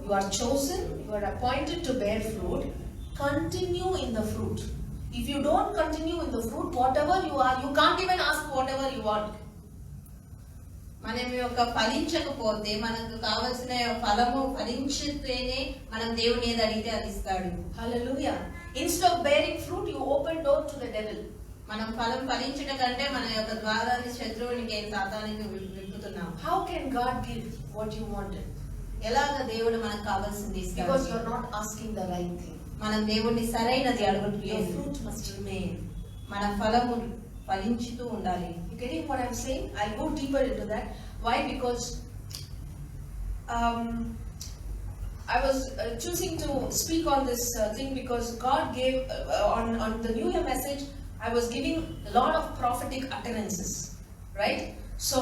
You are chosen, you are appointed to bear fruit. Continue in the fruit. If you don't continue in the fruit, whatever you are, you can't even ask whatever you want. మనం యొక్క ఫలించకపోతే మనకు కావలసిన ఫలము ఫలించితేనే మనం దేవుని ఏది అడిగితే అది ఇస్తాడు. Hallelujah. Instead of bearing fruit, you open door to the devil. మనం ఫలం ఫలించడం కంటే మన యొక్క ద్వారాన్ని శత్రువునికి సాతానికి విప్పుతున్నాం. How can God give what you wanted? ఎలాగ దేవుడు మనకు కావాల్సింది ఇస్తాడు? Because you are not asking the right thing. మనం దేవుణ్ణి సరైనది Your అడగట్లేదు. fruit must remain. మన ఫలము ఫలించుతూ ఉండాలి. You getting what I'm saying? I'll go deeper into that. Why? Because I was choosing to speak on this thing because God gave on the New Year message. I was giving a lot of prophetic utterances, right? So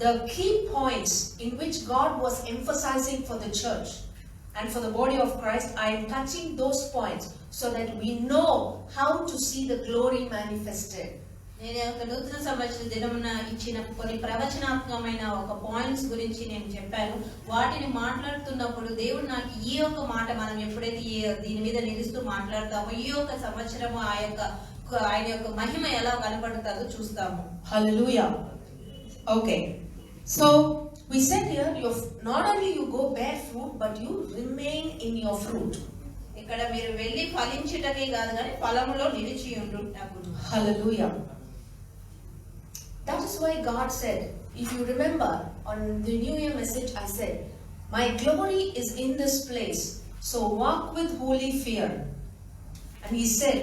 the key points in which God was emphasizing for the church and for the body of Christ, I am touching those points so that we know how to see the glory manifested. నేను ఒక నూతన సంవత్సర దినమున ఇచ్చిన కొన్ని ప్రవచనాత్మకమైన ఒక points గురించి నేను చెప్పాను. వాటిని మాట్లాడుతున్నప్పుడు దేవుడు నాకు ఈ యొక్క మాట మనం ఎప్పుడైతే దీని మీద నిలుస్తూ మాట్లాడతామో ఈ యొక్క సంవత్సరము ఆయన యొక్క మహిమ ఎలా కనబడుతుందో చూస్తాము. Hallelujah. Okay. So we said here, not only you go bear fruit, but you remain in your fruit. ఇక్కడ మీరు వెళ్ళి ఫలించటమే కాదు కానీ ఫలములో నిలిచి ఉండుటకు. Hallelujah. That is why God said, if you remember on the New Year message, I said, my glory is in this place, so walk with holy fear. And He said,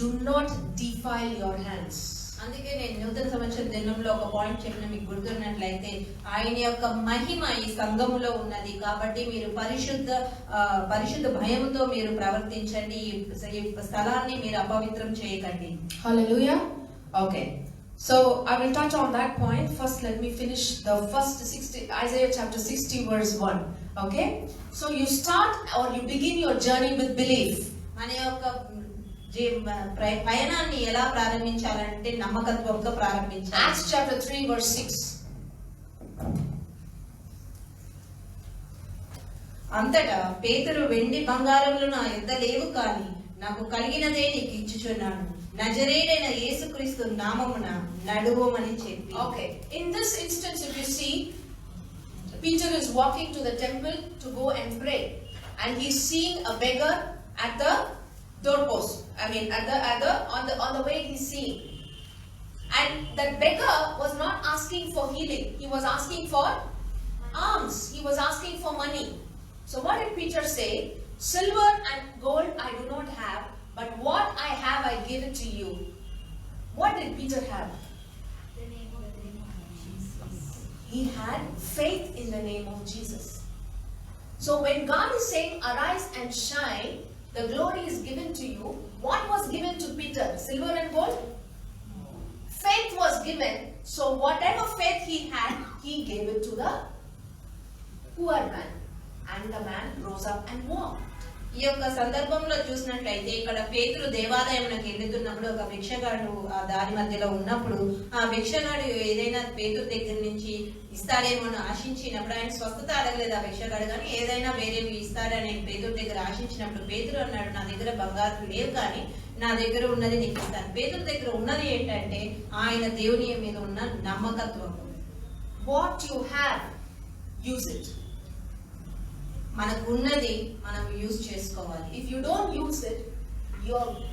do not defile your hands. అందుకే నేను నూతన సంవత్సర దినంలో ఒక point చెప్పిన మీకు గుర్తున్నట్లయితే ఆయన యొక్క మహిమ ఈ సంఘములో ఉన్నది కాబట్టి మీరు పరిశుద్ధ భయముతో మీరు ప్రవర్తించండి, ఈ స్థలాన్ని మీరు అపవిత్రం చేయకండి. Hallelujah. Okay. So I will touch on that point. First let me finish the first Isaiah chapter 60 verse 1. Okay? So you start or you begin your journey with belief. మన యొక్క పయనాన్ని ఎలా ప్రారంభించాలంటే నమ్మకత్వంతో ప్రారంభించాలి. Acts chapter 3 verse 6. అంతటా పేతురు వెండి బంగారములు నా యొద్ద లేవు కానీ నాకు కలిగినదే నీకు ఇచ్చుచున్నాను. నజరేయుడైన యేసుక్రీస్తు నామమున నడువమని చెప్పి. Okay. In this instance, if you see, Peter is walking to the temple to go and pray, and he's seeing a beggar at the doorpost. I mean, on the way he's seeing, and that beggar was not asking for healing. He was asking for alms. He was asking for money. So what did Peter say? Silver and gold I do not have, but what I have I give it to you. What did Peter have? He had faith in the name of Jesus. So when God is saying, arise and shine, the glory is given to you. What was given to Peter? Silver and gold? Faith was given. So whatever faith he had, he gave it to the poor man. And the man rose up and walked. ఈ యొక్క సందర్భంలో చూసినట్లయితే ఇక్కడ పేతురు దేవాలయంలోకి వెళ్తున్నప్పుడు ఒక భిక్షగాడు ఆ దారి మధ్యలో ఉన్నప్పుడు ఆ భిక్షగాడు ఏదైనా పేతురు దగ్గర నుంచి ఇస్తాడేమో అని ఆశించినప్పుడు ఆయన స్వస్థత అడగలేదు ఆ భిక్షగాడు, కానీ ఏదైనా వేరేవి ఇస్తాడని పేతురు దగ్గర ఆశించినప్పుడు పేతురు అన్నాడు, నా దగ్గర బంగారు లేవు కానీ నా దగ్గర ఉన్నది నీకు ఇస్తాను. పేతురు దగ్గర ఉన్నది ఏంటంటే ఆయన దేవుని మీద ఉన్న నమ్మకత్వం. What you have, use it. మనకు ఉన్నది మనం యూజ్ చేసుకోవాలి. If you don't use it,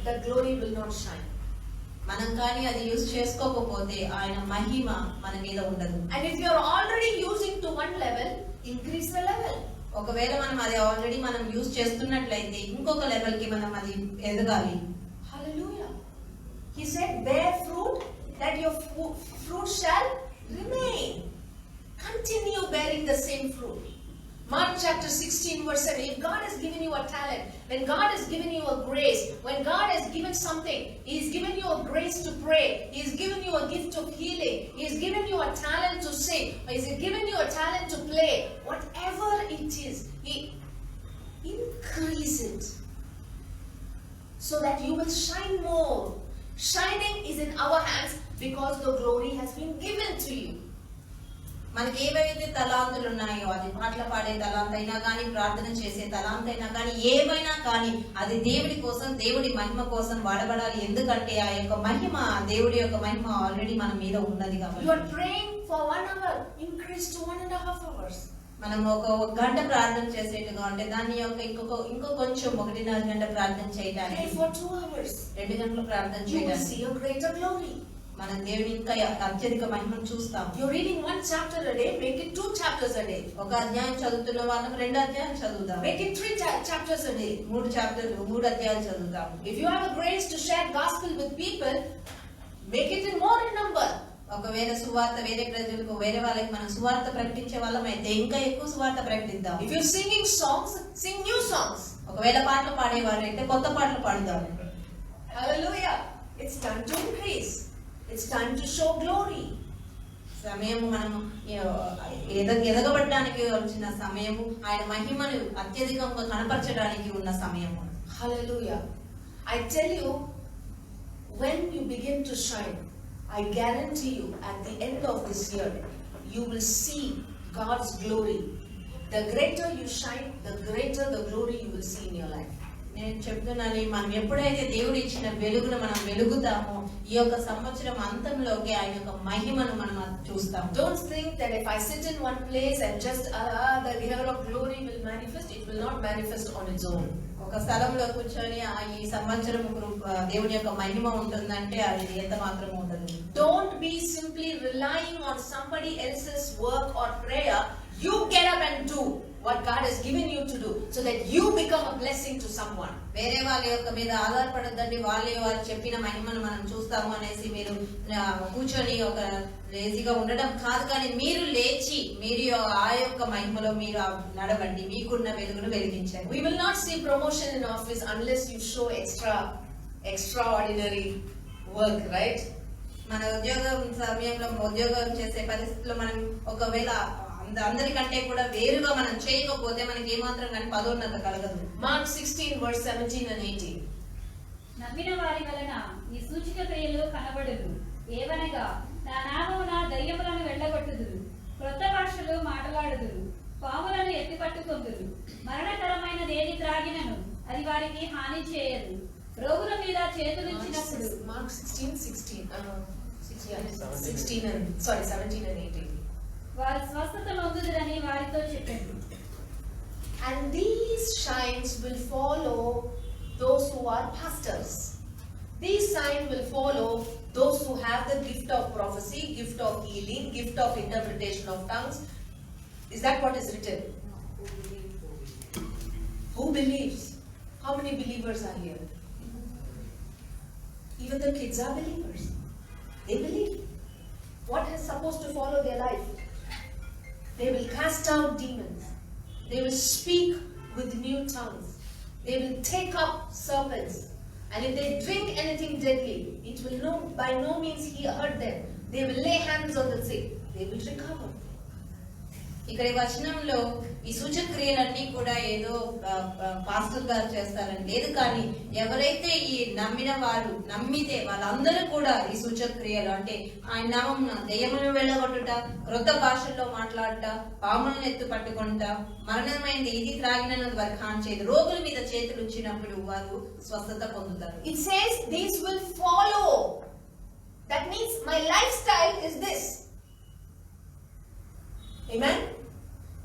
the glory will not shine. మనం కానీ అది యూజ్ చేసుకోకపోతే ఆయన మహిమ మన మీద ఉండదు. And if you are already using to one level, increase the level. ఒకవేళ మనం అది ఆల్రెడీ మనం యూజ్ చేస్తున్నట్లయితే ఇంకొక లెవెల్ కి మనం అది ఎదగాలి. Hallelujah. He said, bear fruit, that your fruit shall remain. Continue bearing the same fruit. Mark chapter 16 verse 7. If God has given you a talent, when God has given you a grace, when God has given something, He has given you a grace to pray, He has given you a gift of healing, He has given you a talent to sing, He has given you a talent to play, whatever it is, He increase it so that you will shine more. Shining is in our hands because the glory has been given to you. మనకి ఏవైతే తలాంతులు ఉన్నాయో, అది పాటలు పాడే తలాంత అయినా కానీ, ప్రార్థన చేసే తలాంత అయినా కానీ, ఏమైనా కానీ అది దేవుడి కోసం, దేవుడి మహిమ కోసం వాడబడాలి. ఎందుకంటే ఆ యొక్క మహిమ, దేవుడి యొక్క మహిమ ఆల్రెడీ మన మీద ఉన్నది కాబట్టి. You are praying for 1 hour, increase to 1.5 hours. మనం ఒక గంట ప్రార్థన చేసేట్టుగా ఉంటే దాన్ని యొక్క ఇంకో కొంచెం 1.5 గంట ప్రార్థన చేయడానికి, Pray for 2 hours. 2 గంటలు ప్రార్థన You will చేయడానికి see a greater glory. మనం దేవుని ఇంకా అత్యధిక మహిమను చూస్తాం. You're reading 1 chapter a day, make it 2 chapters a day. ఒక అధ్యాయం చదువుతున్న వాళ్ళం 2 అధ్యాయాలు చదువుదాం. Make it 3 chapters a day. 3 చాప్టర్లు 3 అధ్యాయాలు చదువుతాం. If you have a grace to share gospel with people, make it in more in number. ఒకవేళ సువార్త వేరే ప్రజలకు, వేరే వాళ్ళకి మనం సువార్త ప్రకటించే వాళ్ళం అయితే ఇంకా ఎక్కువ సువార్త ప్రకటిద్దాం. If you're singing songs, sing new songs. ఒకవేళ పాటలు పాడేవారు అయితే కొత్త పాటలు పాడుదాం. Hallelujah. It's time to increase. It's time to show glory. సమయము మనము ఎదగబడడానికి వచ్చిన సమయము, ఆయన మహిమను అత్యధికంగా కనపరచడానికి ఉన్న సమయము. Hallelujah. I tell you, when you begin to shine, I guarantee you at the end of this year, you will see God's glory. The greater you shine, the greater the glory you will see in your life. నేను చెప్తున్నాను, మనం ఎప్పుడైతే దేవుడు ఇచ్చిన వెలుగును మనం వెలుగుతామో ఈ యొక్క సంవత్సరం అంతంలోకి ఆయన యొక్క మహిమను మనం చూస్తాం. Don't think that if I sit in one place and just the air of glory will manifest, it will not manifest on its own. ఒక స్థలంలో కూర్చొని ఈ సంవత్సరం దేవుని యొక్క మహిమ ఉంటుందంటే అది ఎంత మాత్రం ఉండదు. Don't be simply relying on somebody else's work or prayer. You get up and do what God has given you to do, so that you become a blessing to someone. వేరే వాళ్ళ యొక్క మీద ఆధారపడద్దండి. వారు చెప్పిన మహిమను మనం చూస్తాము అనేసి మీరు కూర్చొని ఒక లేజీగా ఉండడం కాదు, కానీ మీరు లేచి మీరు ఆ యొక్క మహిమలో మీరు నడవండి, మీకున్న వెలుగును వెలిగించండి. We will not see promotion in office unless you show extraordinary work, right? మన ఉద్యోగం సమయంలో, ఉద్యోగం చేసే పరిస్థితుల్లో మనం ఒకవేళ అందరికంటే కూడా వేరుగా మనం చేయకపోతే మనకి ఏమాత్రం కానీ పదోన్నత కలగదు. Mark 16 verse 17 and 18. నమ్మిన వారి వలన ఈ సూచక క్రియలు కనబడును. ఏవనగా నా నామమున దయ్యములను వెళ్ళగొట్టుదురు, క్రొత్త భాషలు మాట్లాడుదురు, పాములను ఎత్తిపట్టుకొందురు, మరణకరమైనది ఏది త్రాగినను అది వారికి హాని చేయదు, రోగుల మీద చేతులుంచినప్పుడు Mark 16, 16 and 17 and 18. వారు స్వస్థత నొందుదురని వారితో చెప్పాడు. And these signs will follow those who are pastors. These signs will follow those who have the gift of prophecy, gift of healing, gift of interpretation of tongues. Is that what is written? Who believes? How many believers are here? Even the kids are believers. They believe. What is supposed to follow their life? They will cast out demons. They will speak with new tongues. They will take up serpents. And if they drink anything deadly, it will by no means hurt them. They will lay hands on the sick. They will recover. ఇక్కడ ఈ వచనంలో ఈ సూచక క్రియలన్నీ కూడా ఏదో pastor గారు చేస్తారని లేదు, కానీ ఎవరైతే ఈ నమ్మిన వారు నమ్మితే వాళ్ళందరూ కూడా ఈ సూచక క్రియలు అంటే ఆయన నామమున దెయ్యములను వెళ్ళగొట్టుట, క్రొత్త భాషల్లో మాట్లాడుట, పాములను ఎత్తు పట్టుకుంట, మరణమైంది ఇది త్రాగినది వారికి హాని చేయదు, రోగుల మీద చేతులు ఉంచినప్పుడు వారు స్వస్థత పొందుతారు. It says these will follow. That means my lifestyle is this. Amen.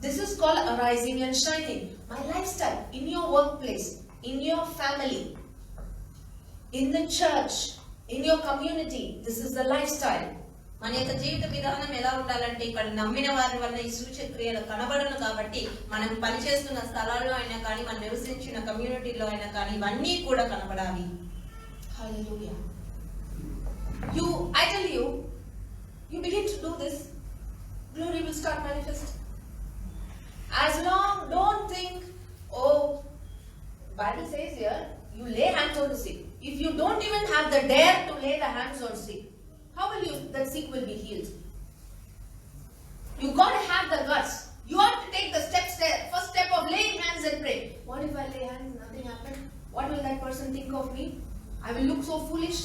This is called arising and shining. My lifestyle in your workplace, in your family, in the church, in your community. This is the lifestyle. మన యొక్క జీవిత విధానం ఎలా ఉండాలంటే ఇక్కడ నమ్మిన వారి వల్ల ఈ సూచక క్రియలు కనబడను కాబట్టి మనం పనిచేస్తున్న స్థలాల్లో అయినా కానీ మనం నివసించిన కమ్యూనిటీలో అయినా కానీ ఇవన్నీ కూడా కనబడాలి. Hallelujah. I tell you, you begin to do this, glory will start manifesting. As long, don't think, oh, Bible says here, you lay hands on the sick. If you don't even have the dare to lay the hands on sick, how will the sick will be healed? You got to have the guts. You have to take the steps there. First step of laying hands and pray. What if I lay hands, nothing happened? What will that person think of me? I will look so foolish.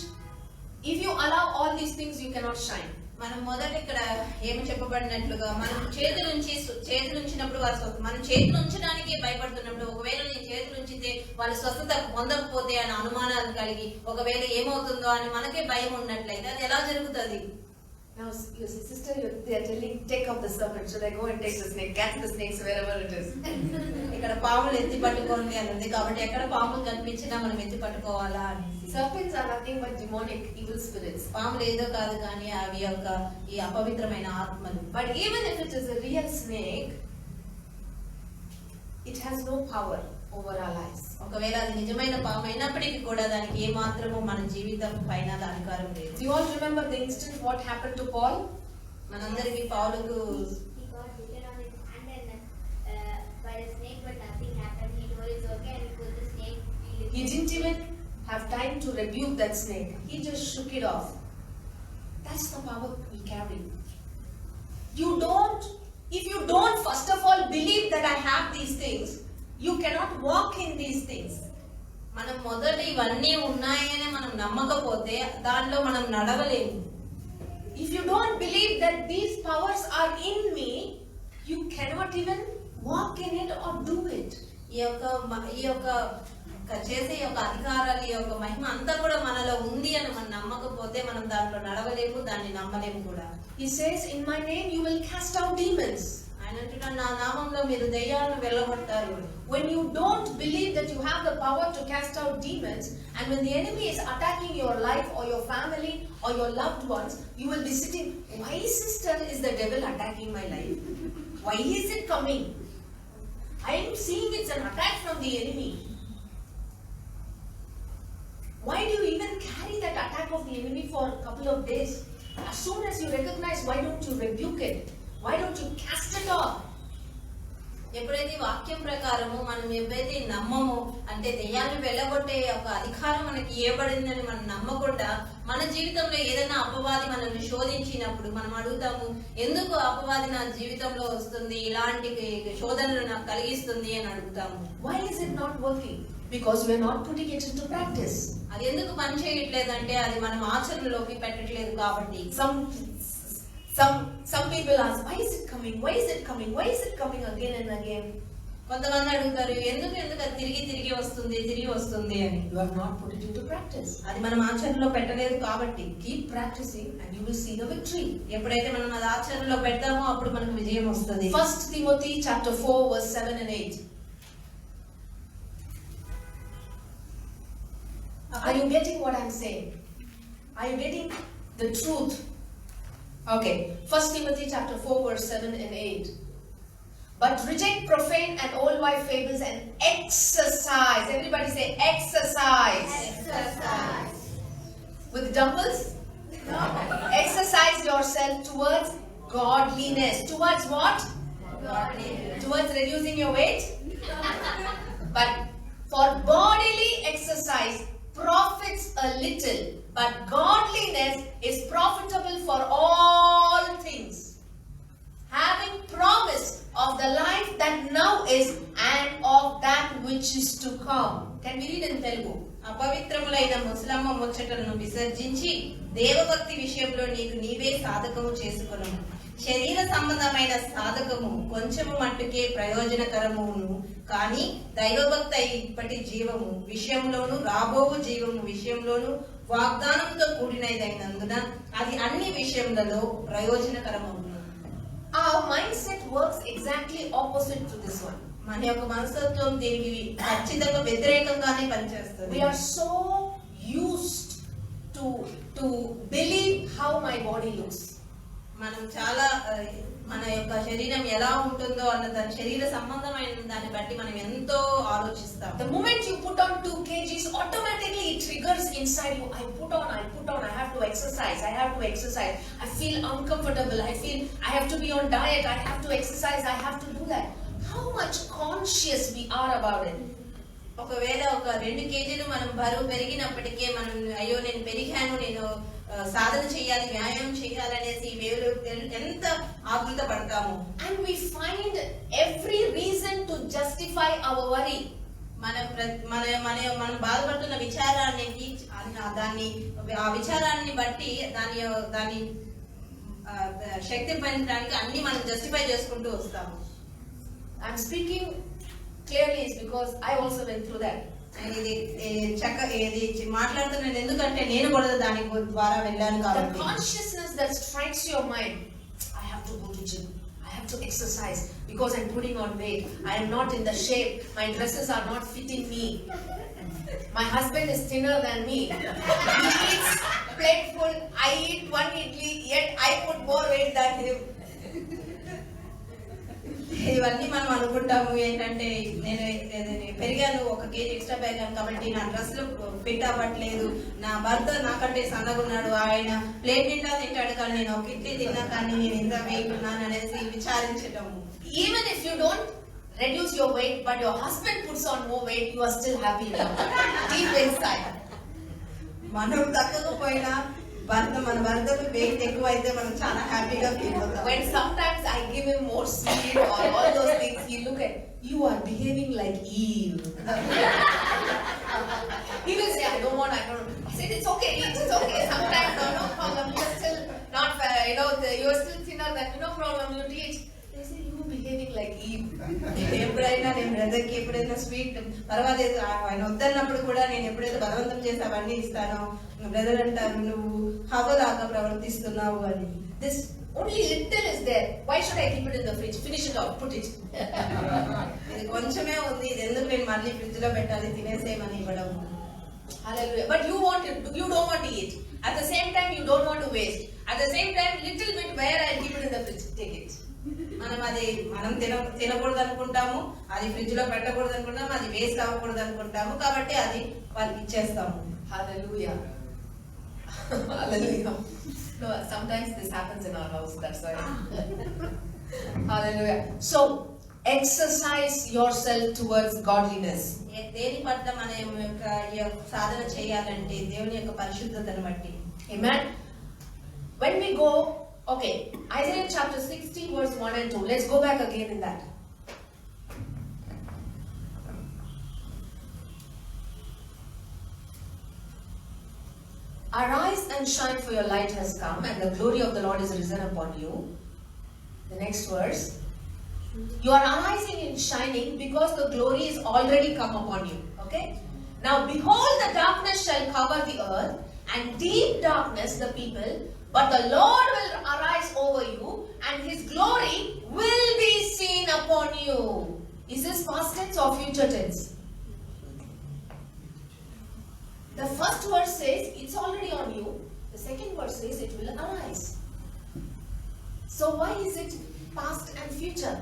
If you allow all these things, you cannot shine. మనం మొదట ఇక్కడ ఏమి చెప్పబడినట్లుగా మనం చేతులు ఉంచినప్పుడు వారు స్వస్థత, మనం చేతులు ఉంచడానికి భయపడుతున్నప్పుడు ఒకవేళ నేను చేతులు ఉంచితే వాళ్ళు స్వస్థత పొందకపోతే అని అనుమానాలు కలిగి ఒకవేళ ఏమవుతుందో అని మనకే భయం ఉన్నట్లయితే అది ఎలా జరుగుతుంది? Now, your sister, they are telling, take up the serpent. Should I go and take the snake? Catch the snakes wherever it is. ఇక్కడ పాములు ఎత్తి పట్టుకోండి అని ఉంది కాబట్టి ఎక్కడ పాములు కనిపించినా మనం ఎత్తి పట్టుకోవాలా అని. Serpents are nothing but demonic, evil spirits. పాములు ఏదో కాదు కానీ అవి యొక్క ఈ అపవిత్రమైన ఆత్మలు. But even if it is a real snake, it has no power over our lives. ఒకవేళ అది నిజమైన పాము అయినప్పటికీ కూడా దానికి ఏ మాత్రము మన జీవితం పైన అధికారం లేదు. Do you all remember the instant what happened to Paul? మనందరికీ పౌలుకు He got bitten on his hand and by the snake, but nothing happened. He told it's okay and he put the snake. He didn't even have time to rebuke that snake. He just shook it off. That's the power we carry. If you don't first of all believe that I have these things, you cannot walk in these things. మనం మొదట ఇవన్నీ ఉన్నాయని మనం నమ్మకపోతే దాంట్లో మనం నడవలేము. If you don't believe that these powers are in me, you cannot even walk in it or do it. ఈ యొక్క చేసే యొక్క అధికారాలు ఈ యొక్క మహిమ అంతా కూడా మనలో ఉంది అని మనం నమ్మకపోతే మనం దాంట్లో నడవలేము, దాన్ని నమ్మలేము కూడా. He says, in my name you will cast out demons. ఆయన అంటున్నాడు, నా నామంలో మీరు దయ్యాలను వెళ్ళగొడతారు. When you don't believe that you have the power to cast out demons, and when the enemy is attacking your life or your family or your loved ones, you will be sitting, why sister is the devil attacking my life? Why is it coming? I am seeing it's an attack from the enemy. Why do you even carry that attack of the enemy for a couple of days? As soon as you recognize, why don't you rebuke it? Why don't you cast it off? ఎప్పుడైతే వాక్యం ప్రకారము మనం ఎప్పుడైతే నమ్మమో అంటే దెయ్యాన్ని వెళ్ళగొట్టే ఒక అధికారం మనకి ఇవ్వబడిందని మనం నమ్మకుండా మన జీవితంలో ఏదైనా అపవాది మనల్ని శోధించినప్పుడు మనం అడుగుతాము, ఎందుకు అపవాది నా జీవితంలో వస్తుంది, ఇలాంటి శోధనలు నాకు కలిగిస్తుంది అని అడుగుతాము. Why is it not working? Because we are not putting it into practice. అది ఎందుకు పని చేయట్లేదంటే అది మనం ఆచరణలోకి పెట్టట్లేదు కాబట్టి. Some people ask, why is it coming? Why is it coming? Why is it coming again and again? కొంతమంది అడుగుతారు ఎందుకు అది తిరిగి వస్తుంది అని. You have not put it into practice. అది మనం ఆచరణలో పెట్టలేదు కాబట్టి. Keep practicing and you will see the victory. ఎప్పుడైతే మనం అది ఆచరణలో పెడతామో అప్పుడు మనకు విజయం వస్తుంది. 1 Timothy chapter 4 verse 7 and 8. Are you getting what I'm saying? Are you getting the truth? Okay, 1 Timothy chapter 4 verse 7 and 8. But reject profane and old-wife fables and exercise. Everybody say exercise. Exercise. With dumbbells? No. Exercise yourself towards godliness. Towards what? Godliness. Towards reducing your weight? But for bodily exercise profits a little, but godliness is profitable for all things, having promise of the life that now is and of that which is to come. Can we read in Telugu? అపవిత్రములైన ముసలమ్మ ముచ్చటలను విసర్జించి దేవభక్తి విషయంలో నీకు నీవే సాధకము చేసుకొను. శరీర సంబంధమైన సాధకము కొంచెము మట్టుకే ప్రయోజనకరమును, కానీ దైవభక్తి ఇప్పటి జీవము విషయంలోను రాబోవు జీవము విషయంలోను వాగ్దానంతో కూడినదైనందున అది అన్ని విషయములలో ప్రయోజనకరమవును. Our mindset works exactly opposite to this one. మన యొక్క మనస్తత్వం దీనికి ఖచ్చితంగా వ్యతిరేకంగానే పనిచేస్తుంది. We are so used to believe how my body looks. మనం చాలా మన యొక్క శరీరం ఎలా ఉంటుందో అన్న దాని శరీర సంబంధమైన దాన్ని బట్టి మనం ఎంతో ఆలోచిస్తాం. The moment you put on 2 kgs, automatically it triggers inside you. I put on, I have to exercise, I feel uncomfortable, I feel I have to be on diet, I have to exercise, I have to do that. How much conscious we are about it. ఒకవేళ ఒక 2 కేజీలు మనం బరువు పెరిగినప్పటికీ మనం అయ్యో నేను పెరిగాను, నేను సాధన చేయాలి, వ్యాయామం చేయాలనేసి ఎంత ఆతృత పడతాము. And we find every reason to justify our worry. మనం బాధపడుతున్న విచారానికి ఆ విచారాన్ని బట్టి దాని శక్తి పెంచడానికి అన్ని మనం జస్టిఫై చేసుకుంటూ వస్తాము. I'm speaking clearly is because I also went through that. ఇది మాట్లాడుతున్నాను ఎందుకంటే నేను కూడా దాని ద్వారా వెళ్ళాను కాబట్టి. The consciousness that strikes your mind, I have to go to gym, I have to exercise because I'm putting on weight, I am not in the shape, my dresses are not fitting me, my husband is thinner than me, he eats plate full, I eat 1 idli, yet I put more weight than him. ఇవన్నీ మనం అనుకుంటాము ఏంటంటే నేను పెరిగాను, 1 KG extra పెరిగాను కాబట్టి నా డ్రెస్లు ఫిట్ అవ్వట్లేదు, నా భర్త నాకంటే సన్నగా ఉన్నాడు, ఆయన ప్లేట్ నిండా తింటాడు కానీ నేను 1 ఇడ్లీ తిన్నా కానీ నేను ఇంత వెయిట్ ఉన్నాను అనేసి విచారించటము. Even if you don't reduce your weight but your husband puts on more weight, you are still happy now, deep inside. మనం తగ్గకపోయినా మన భర్తకు వెయిట్ ఎక్కువ అయితే మనం చాలా హ్యాపీగా ఫీల్ అవుతాం. When sometimes I give him more sweet or all those things, he look at, you are behaving like Eve. He will say, I don't want. I said, it's okay, it's okay. Sometimes no problem. You are still not, you are still thinner than, no problem, you teach. They say, you are behaving like Eve. ఎప్పుడైనా నేను బ్రదర్కి ఎప్పుడైనా sweet పర్వాలేదు, ఆయన వద్దన్నప్పుడు కూడా నేను ఎప్పుడైతే బలవంతం చేసి అవన్నీ ఇస్తానో బ్రదర్ అంటారు నువ్వు హవ్వలాగా ప్రవర్తిస్తున్నావు అని. This only little is there. Why should I keep it in the fridge? Finish it off, put it. ఇది కొంచెమే ఉంది, ఇది ఎందుకు నేను మళ్ళీ ఫ్రిడ్జ్ లో పెట్టాలి, తినేసేయమని ఇవ్వడం. Hallelujah. But you don't want to eat. At the same time, you don't want to waste. At the same time, little bit where I'll keep it in the fridge. Take it. మనం తినకూడదు అనుకుంటాము, అది fridge లో పెట్టకూడదు అనుకుంటాము, అది waste అవ్వకూడదు అనుకుంటాము, కాబట్టి అది వాళ్ళకి ఇచ్చేస్తాము. Hallelujah. Hallelujah. No, sometimes this happens in our house, that's why. Hallelujah. So, exercise yourself towards godliness. దేని పట్ల మన యొక్క సాధన చేయాలంటే దేవుని యొక్క పరిశుద్ధతను బట్టి. Amen. When we go, okay, Isaiah chapter 60 verse 1 and 2. Let's go back again in that. Arise and shine, for your light has come, and the glory of the Lord is risen upon you. The next verse. You are arising and shining because the glory is already come upon you. Okay? Now behold, the darkness shall cover the earth, and deep darkness the people, but the Lord will arise over you, and his glory will be seen upon you. Is this past tense or future tense? The first verse says it's already on you. The second verse says it will arise. So why is it past and future?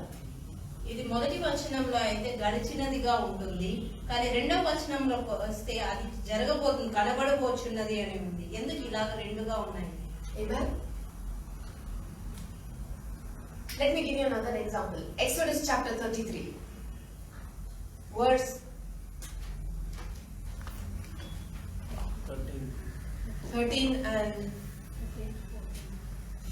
ఇది మొదటి వచనంలో అయితే గడిచినదిగా ఉంటుంది, కానీ రెండవ వచనంలో వస్తే అది జరగబోతుంది, కనబడబోచున్నది అని ఉంది. ఎందుకు ఇలాగ రెండుగా ఉన్నాయి? Amen. Let me give you another example. Exodus chapter 33, verse 13 and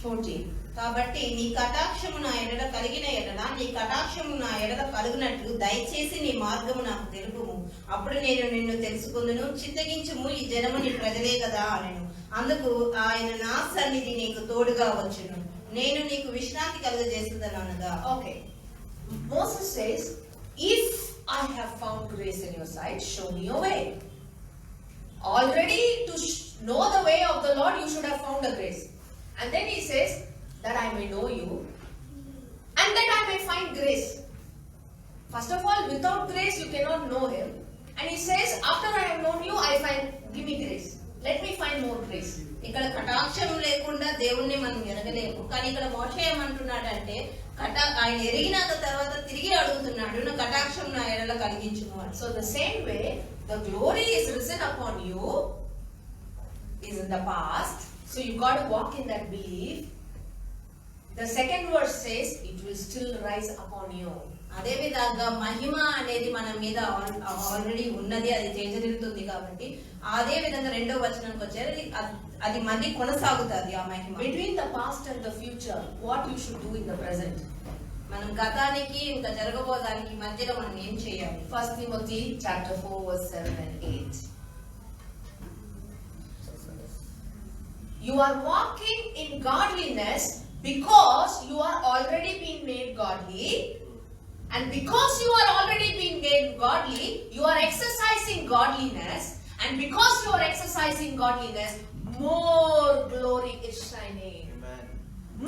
14. కాబట్టి నీ కటాక్షము నా ఎడల కలిగిన ఎడల నీ కటాక్షము నా ఎడల కలుగునట్లు దయచేసి నీ మార్గము నాకు తెలుపుము, అప్పుడు నేను నిన్ను తెలుసుకుందును. చిత్తగించుము, ఈ జనము నీ ప్రజలే కదా అనెను. అందుకు ఆయన, నా సన్నిధి నీకు తోడుగా వచ్చును, నేను నీకు విశ్రాంతి కలుగజేస్తుందని అనగా. Okay. Moses says, if I have found grace in your sight, show me your way. Already to know the way of the Lord, you should have found the grace. And then he says, that I may know you, and that I may find grace. First of all, without grace, you cannot know him. And he says, after I have known you, give me grace. Let me find more grace. ఇక్కడ కటాక్షం లేకుండా దేవుణ్ణి మనం ఎరగలేము. కానీ ఇక్కడ మోషే ఏమంటున్నాడంటే, ఆయన ఎరిగినాక తర్వాత తిరిగి అడుగుతున్నాడు, నా కటాక్షం నా ఎడల కలిగించును. So the same way, the glory is risen upon you, is in the past. So you got to walk in that belief. The second verse says, it will still rise upon you. అదే విధంగా మహిమ అనేది మన మీద already ఉన్నది, అది చేజరిల్లుతుంది. కాబట్టి అదే విధంగా రెండో వచనానికి వచ్చారు, అది మళ్ళీ కొనసాగుతుంది ఆ మహిమ. Between the past and the future, what you should do in the present? మనం గతానికి ఇంకా జరగబోదానికి మధ్యలో మనం ఏం చేయాలి? 1 Timothy chapter 4 verse 7 and 8. You are walking in godliness because you are already being made godly, and because you are already being made godly, you are exercising godliness, and because you are exercising godliness, more glory is shining. Amen.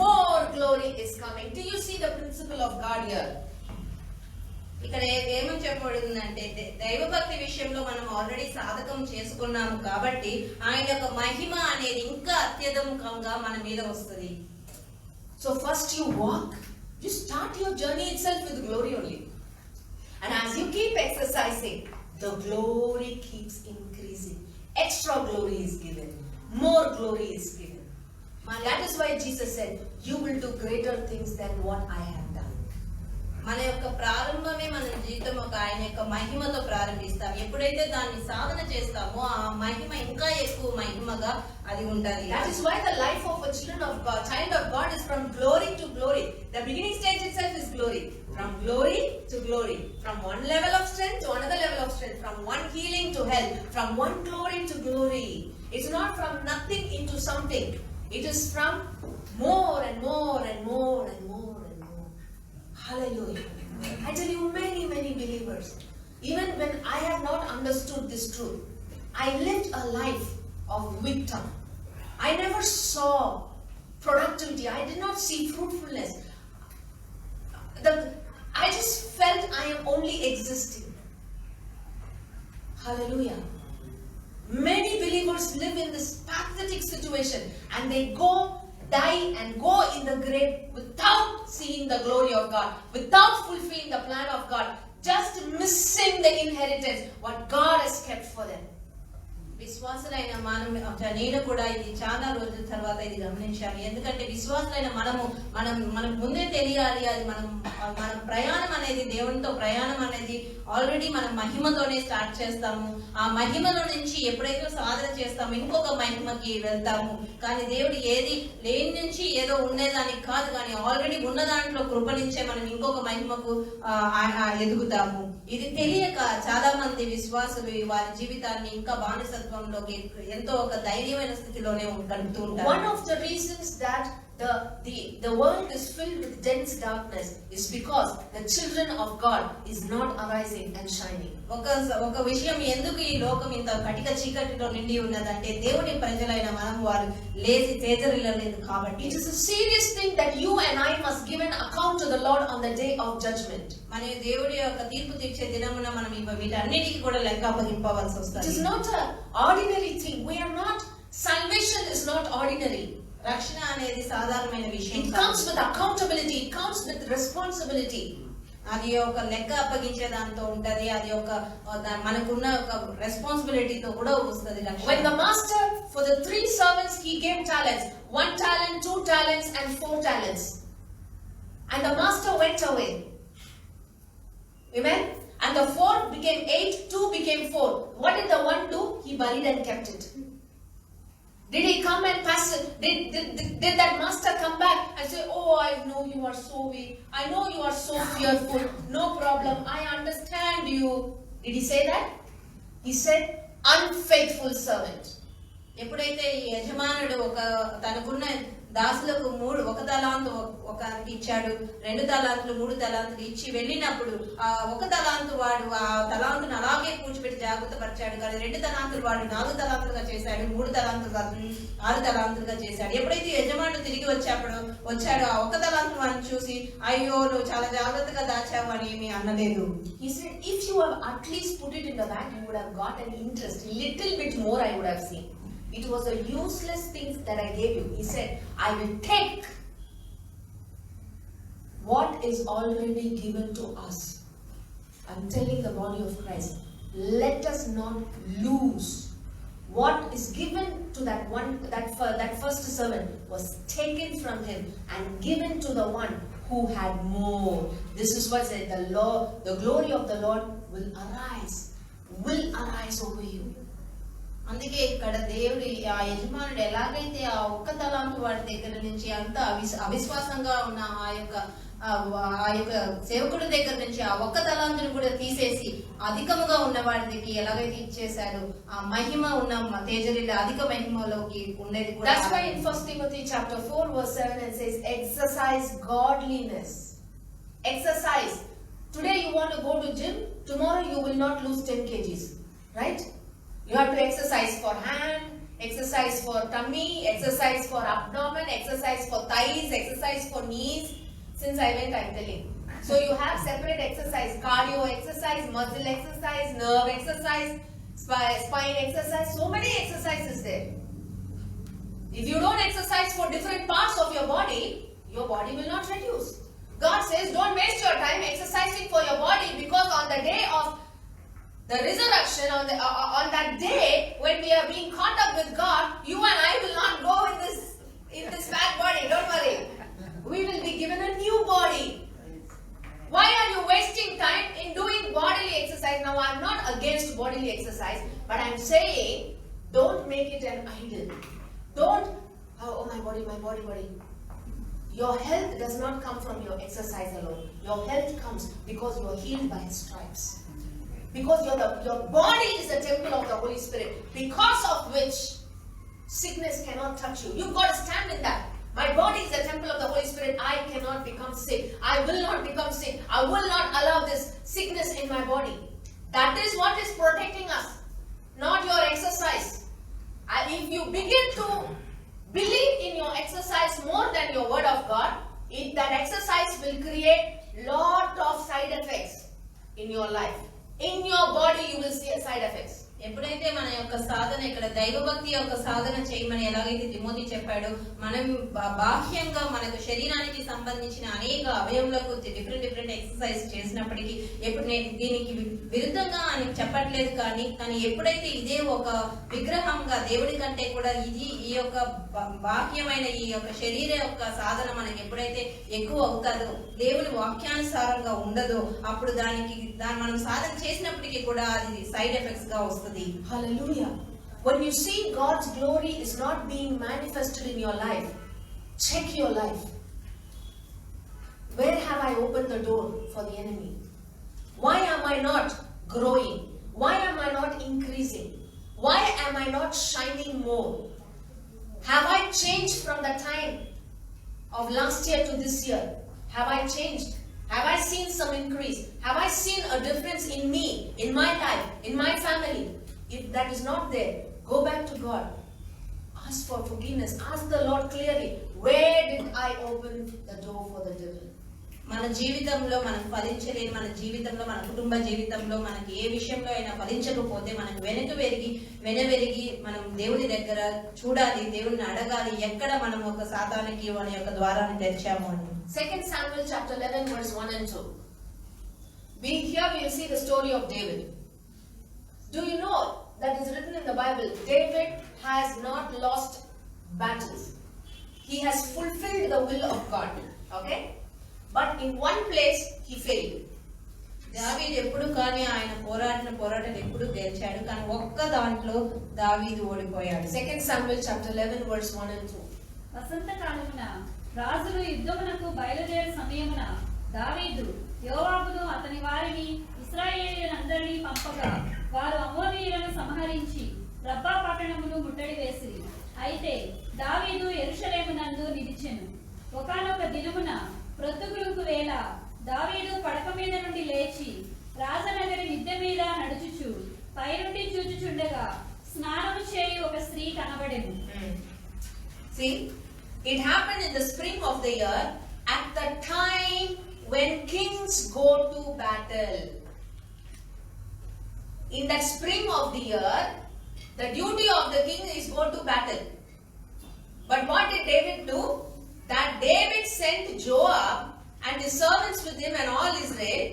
More glory is coming. Do you see the principle of God here? ఇక్కడ ఏమని చెప్పబడిందంటే, దైవభక్తి విషయంలో మనం already సాధకం చేసుకున్నాము కాబట్టి ఆయన యొక్క మహిమ అనేది ఇంకా అత్యధికంగా మన మీద వస్తుంది. So first you walk, you start your journey itself with glory only. And as you keep exercising, the glory keeps increasing. Extra glory is given. More glory is given. That is why Jesus said, you will do greater things than what I have done. మన యొక్క ప్రారంభమే మన జీవితం ఒక ఆయన యొక్క మహిమతో ప్రారంభిస్తాం. ఎప్పుడైతే దాన్ని సాధన చేస్తామో ఆ మహిమ ఇంకా ఎక్కువ మహిమగా అది ఉంటది. That is why the life of a child of God is from glory to glory. The beginning stage itself is glory. From glory to glory. From one level of strength to another level of strength. From one healing to health. From one glory to glory. It's not from nothing into something. It is from more and more and more and more and more. Hallelujah. I tell you, many believers, even when I have not understood this truth, I lived a life of victim. I never saw productivity. I did not see fruitfulness. I just felt I am only existing. Hallelujah. Many believers live in this pathetic situation and they die and go in the grave without seeing the glory of God, without fulfilling the plan of God, just missing the inheritance, what God has kept for them. విశ్వాసులైన నేను కూడా ఇది చాలా రోజుల తర్వాత ఇది గమనించాలి. ఎందుకంటే విశ్వాసులైన మనం ముందే తెలియాలి, అది మన ప్రయాణం అనేది దేవునితో ప్రయాణం అనేది ఆల్రెడీ మనం మహిమతోనే స్టార్ట్ చేస్తాము. ఆ మహిమలో నుంచి ఎప్పుడైతే సాధన చేస్తామో ఇంకొక మహిమకి వెళ్తాము. కానీ దేవుడు ఏది లేని నుంచి ఏదో ఉండేదానికి కాదు, కానీ ఆల్రెడీ ఉన్న దాంట్లో కృప నుంచే మనం ఇంకొక మహిమకు ఎదుగుతాము. ఇది తెలియక చాలా మంది విశ్వాసులు వారి జీవితాన్ని ఇంకా బానిసత్వంలోకి ఎంతో ఒక ధైర్యమైన స్థితిలోనే గడుపుతూ ఉంటారు. One of the reasons that the world is filled with dense darkness is because the children of God is not arising and shining. ఒక విషయం ఎందుకు ఈ లోకం ఇంత కటిక చీకటిలో నిండి ఉన్నదంటే దేవుని ప్రజలైన మనం వారు లేచి తేజరిల్లలేదు కాబట్టి. It is a serious thing that you and I must give an account to the Lord on the day of judgment. మన దేవుడి యొక్క తీర్పు తీర్చే దినమున మనం వీటన్నిటికీ కూడా లెక్క అప్పగింపవలసి It వస్తుంది. is not an ordinary thing. We are not, salvation is not ordinary. రక్షణ అనేది సాధారణమైన విషయం It comes with accountability, it comes with responsibility. అది ఒక లెక్క అప్పగించే దాంతో ఉంటది, అది ఒక మనకున్న ఒక రెస్పాన్సిబిలిటీతో కూడా వస్తుంది రక్షణ. When the master, for the 3 servants, he gave talents, 1 talent, 2 talents and 4 talents. And the master went away. Amen? And the 4 became 8, 2 became 4. What did the 1 do? He buried and kept it. Did he come and pass it? Did that master come back and say, oh, I know you are so weak. I know you are so fearful. No problem. I understand you. Did he say that? He said, unfaithful servant. ఎప్పుడైతే ఈ యజమానుడు తనకున్న దాసులకు 1 తలాంతు ఒకరికి ఇచ్చాడు, 2 తలాంతులు 3 తలాంతులు ఇచ్చి వెళ్ళినప్పుడు ఆ 1 తలాంతు వాడు ఆ తలాంతును అలాగే కూర్చిపెట్టి జాగ్రత్త పరిచాడు. కానీ 2 తలాంతులు వాడు 4 తలాంతులుగా చేశాడు, 3 తలాంతులు 6 తలాంతులుగా చేశాడు. ఎప్పుడైతే యజమానుడు తిరిగి వచ్చాడో ఆ 1 తలాంతు వాడిని చూసి, అయ్యో నువ్వు చాలా జాగ్రత్తగా దాచావు అని ఏమీ అనలేదు. He said, if you have at least put it in the bank, you would have got an interest. Little bit more I would have seen. It was a useless thing that I gave you. He said, I will take what is already given to us. I'm telling the body of Christ, let us not lose what is given to that first servant was taken from him and given to the one who had more. This is what said the glory of the Lord will arise over you. అందుకే ఇక్కడ దేవుడు ఆ యజమానుడు ఎలాగైతే ఆ 1 తలాంతు వాడి దగ్గర నుంచి అంత అవిశ్వాసంగా ఉన్న ఆ యొక్క సేవకుడి దగ్గర నుంచి ఆ 1 తలాంతును కూడా తీసేసి అధికముగా ఉన్న వాడికి ఎలాగైతే ఇచ్చేశాడు, ఆ మహిమ ఉన్న తేజరిల్ల అధిక మహిమలోకి ఉండేది కూడా. That's why in 1 Timothy chapter 4 verse 7 it says, exercise godliness. Exercise. Today you want to go to gym, tomorrow you will not lose 10 kgs, right? You have to exercise for hand, exercise for tummy, exercise for abdomen, exercise for thighs, exercise for knees. Since I went, I'm telling. So you have separate exercise, cardio exercise, muscle exercise, nerve exercise, spine exercise, so many exercises there. If you don't exercise for different parts of your body will not reduce. God says, don't waste your time exercising for your body, because on the day of the resurrection, on that day when we are being caught up with God, you and I will not go in this fat body. Don't worry. We will be given a new body. Why are you wasting time in doing bodily exercise? Now I am not against bodily exercise, but I am saying don't make it an idol. Don't, oh my body. Your health does not come from your exercise alone. Your health comes because you are healed by His stripes. Because your body is a temple of the Holy Spirit, because of which sickness cannot touch you. You've got to stand in that. My body is a temple of the Holy Spirit. I cannot become sick. I will not become sick. I will not allow this sickness in my body. That is what is protecting us, not your exercise. And if you begin to believe in your exercise more than your word of God, that exercise will create lot of side effects in your life. In your body you will see side effects. ఎప్పుడైతే మన యొక్క సాధన ఇక్కడ దైవభక్తి యొక్క సాధన చేయమని ఎలాగైతే Timothy చెప్పాడో, మనం బాహ్యంగా మనకు శరీరానికి సంబంధించిన అనేక అవయవులకు డిఫరెంట్ ఎక్సర్సైజ్ చేసినప్పటికీ, ఎప్పుడు నేను దీనికి విరుద్ధంగా అని చెప్పట్లేదు, కానీ ఎప్పుడైతే ఇదే ఒక విగ్రహంగా దేవుడి కంటే కూడా ఈ యొక్క బాహ్యమైన ఈ యొక్క శరీర యొక్క సాధన మనకి ఎప్పుడైతే ఎక్కువ అవుతుందో, దేవుని వాక్యానుసారంగా ఉండదో, అప్పుడు దాన్ని మనం సాధన చేసినప్పటికీ కూడా అది సైడ్ ఎఫెక్ట్స్ గా వస్తుంది. Hallelujah. When you see God's glory is not being manifested in your life, check your life. Where have I opened the door for the enemy? Why am I not growing? Why am I not increasing? Why am I not shining more? Have I changed from the time of last year to this year? Have I changed? Have I seen some increase? Have I seen a difference in me, in my life, in my family? If that is not there, go back to God. Ask for forgiveness. Ask the Lord clearly, where did I open the door for the devil? మన జీవితంలో మనం ఫలించలేని, మన జీవితంలో, మన కుటుంబ జీవితంలో మనకి ఏ విషయంలో అయినా ఫలించకపోతే మనకు వెనవెరిగి మనం దేవుని దగ్గర చూడాలి, దేవుని అడగాలి, ఎక్కడ మనం ఒక సాతానికి మన యొక్క ద్వారాన్ని తెరిచాము అని. 2 Samuel chapter 11 verse 1 and 2. Here we will see the story of David. Do you know that is written in the Bible, David has not lost battles. He has fulfilled the will of God. Okay? But in one place he failed. దావీదు ఎప్పుడు కానీ ఆయన పోరాటాలు ఎప్పుడు గెలిచాడు, కానీ ఒక్క దాంట్లో దావీదు ఓడిపోయాడు. 2 Samuel chapter 11 verse 1 and 2. వసంతకాలమున రాజులు యుద్ధమునకు బయలుదేరు సమయమున దావీదు యోవాబును అతని వారిని ఇశ్రాయేలీయులందరినీ పంపగా వారు అమ్మోనీయులను సంహరించి రబ్బా పట్టణమును ముట్టడి వేసిరి. అయితే దావీదు యెరూషలేమునందు నిలిచెను. ఒకానొక దినమున ప్రొద్దుగుంకు వేళ దావీదు పడక మీద నుండి లేచి రాజనగరి మిద్దె మీద నడుచుచు పైనుండి చూచుచుండగా స్నానము చేయు ఒక స్త్రీ కనబడెను. See, it happened in the spring of the year, at the time when kings go to battle. In that spring of the year, the duty of the king is go to battle. But what did David do? That David sent Joab and his servants with him and all Israel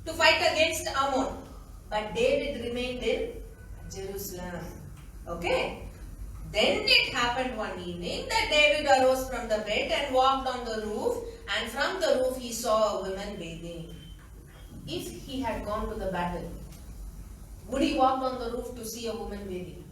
to fight against Ammon. But David remained in Jerusalem. Okay? Then it happened one evening that David arose from the bed and walked on the roof, and from the roof he saw a woman bathing. If he had gone to the battle, would he walk on the roof to see a woman bathing?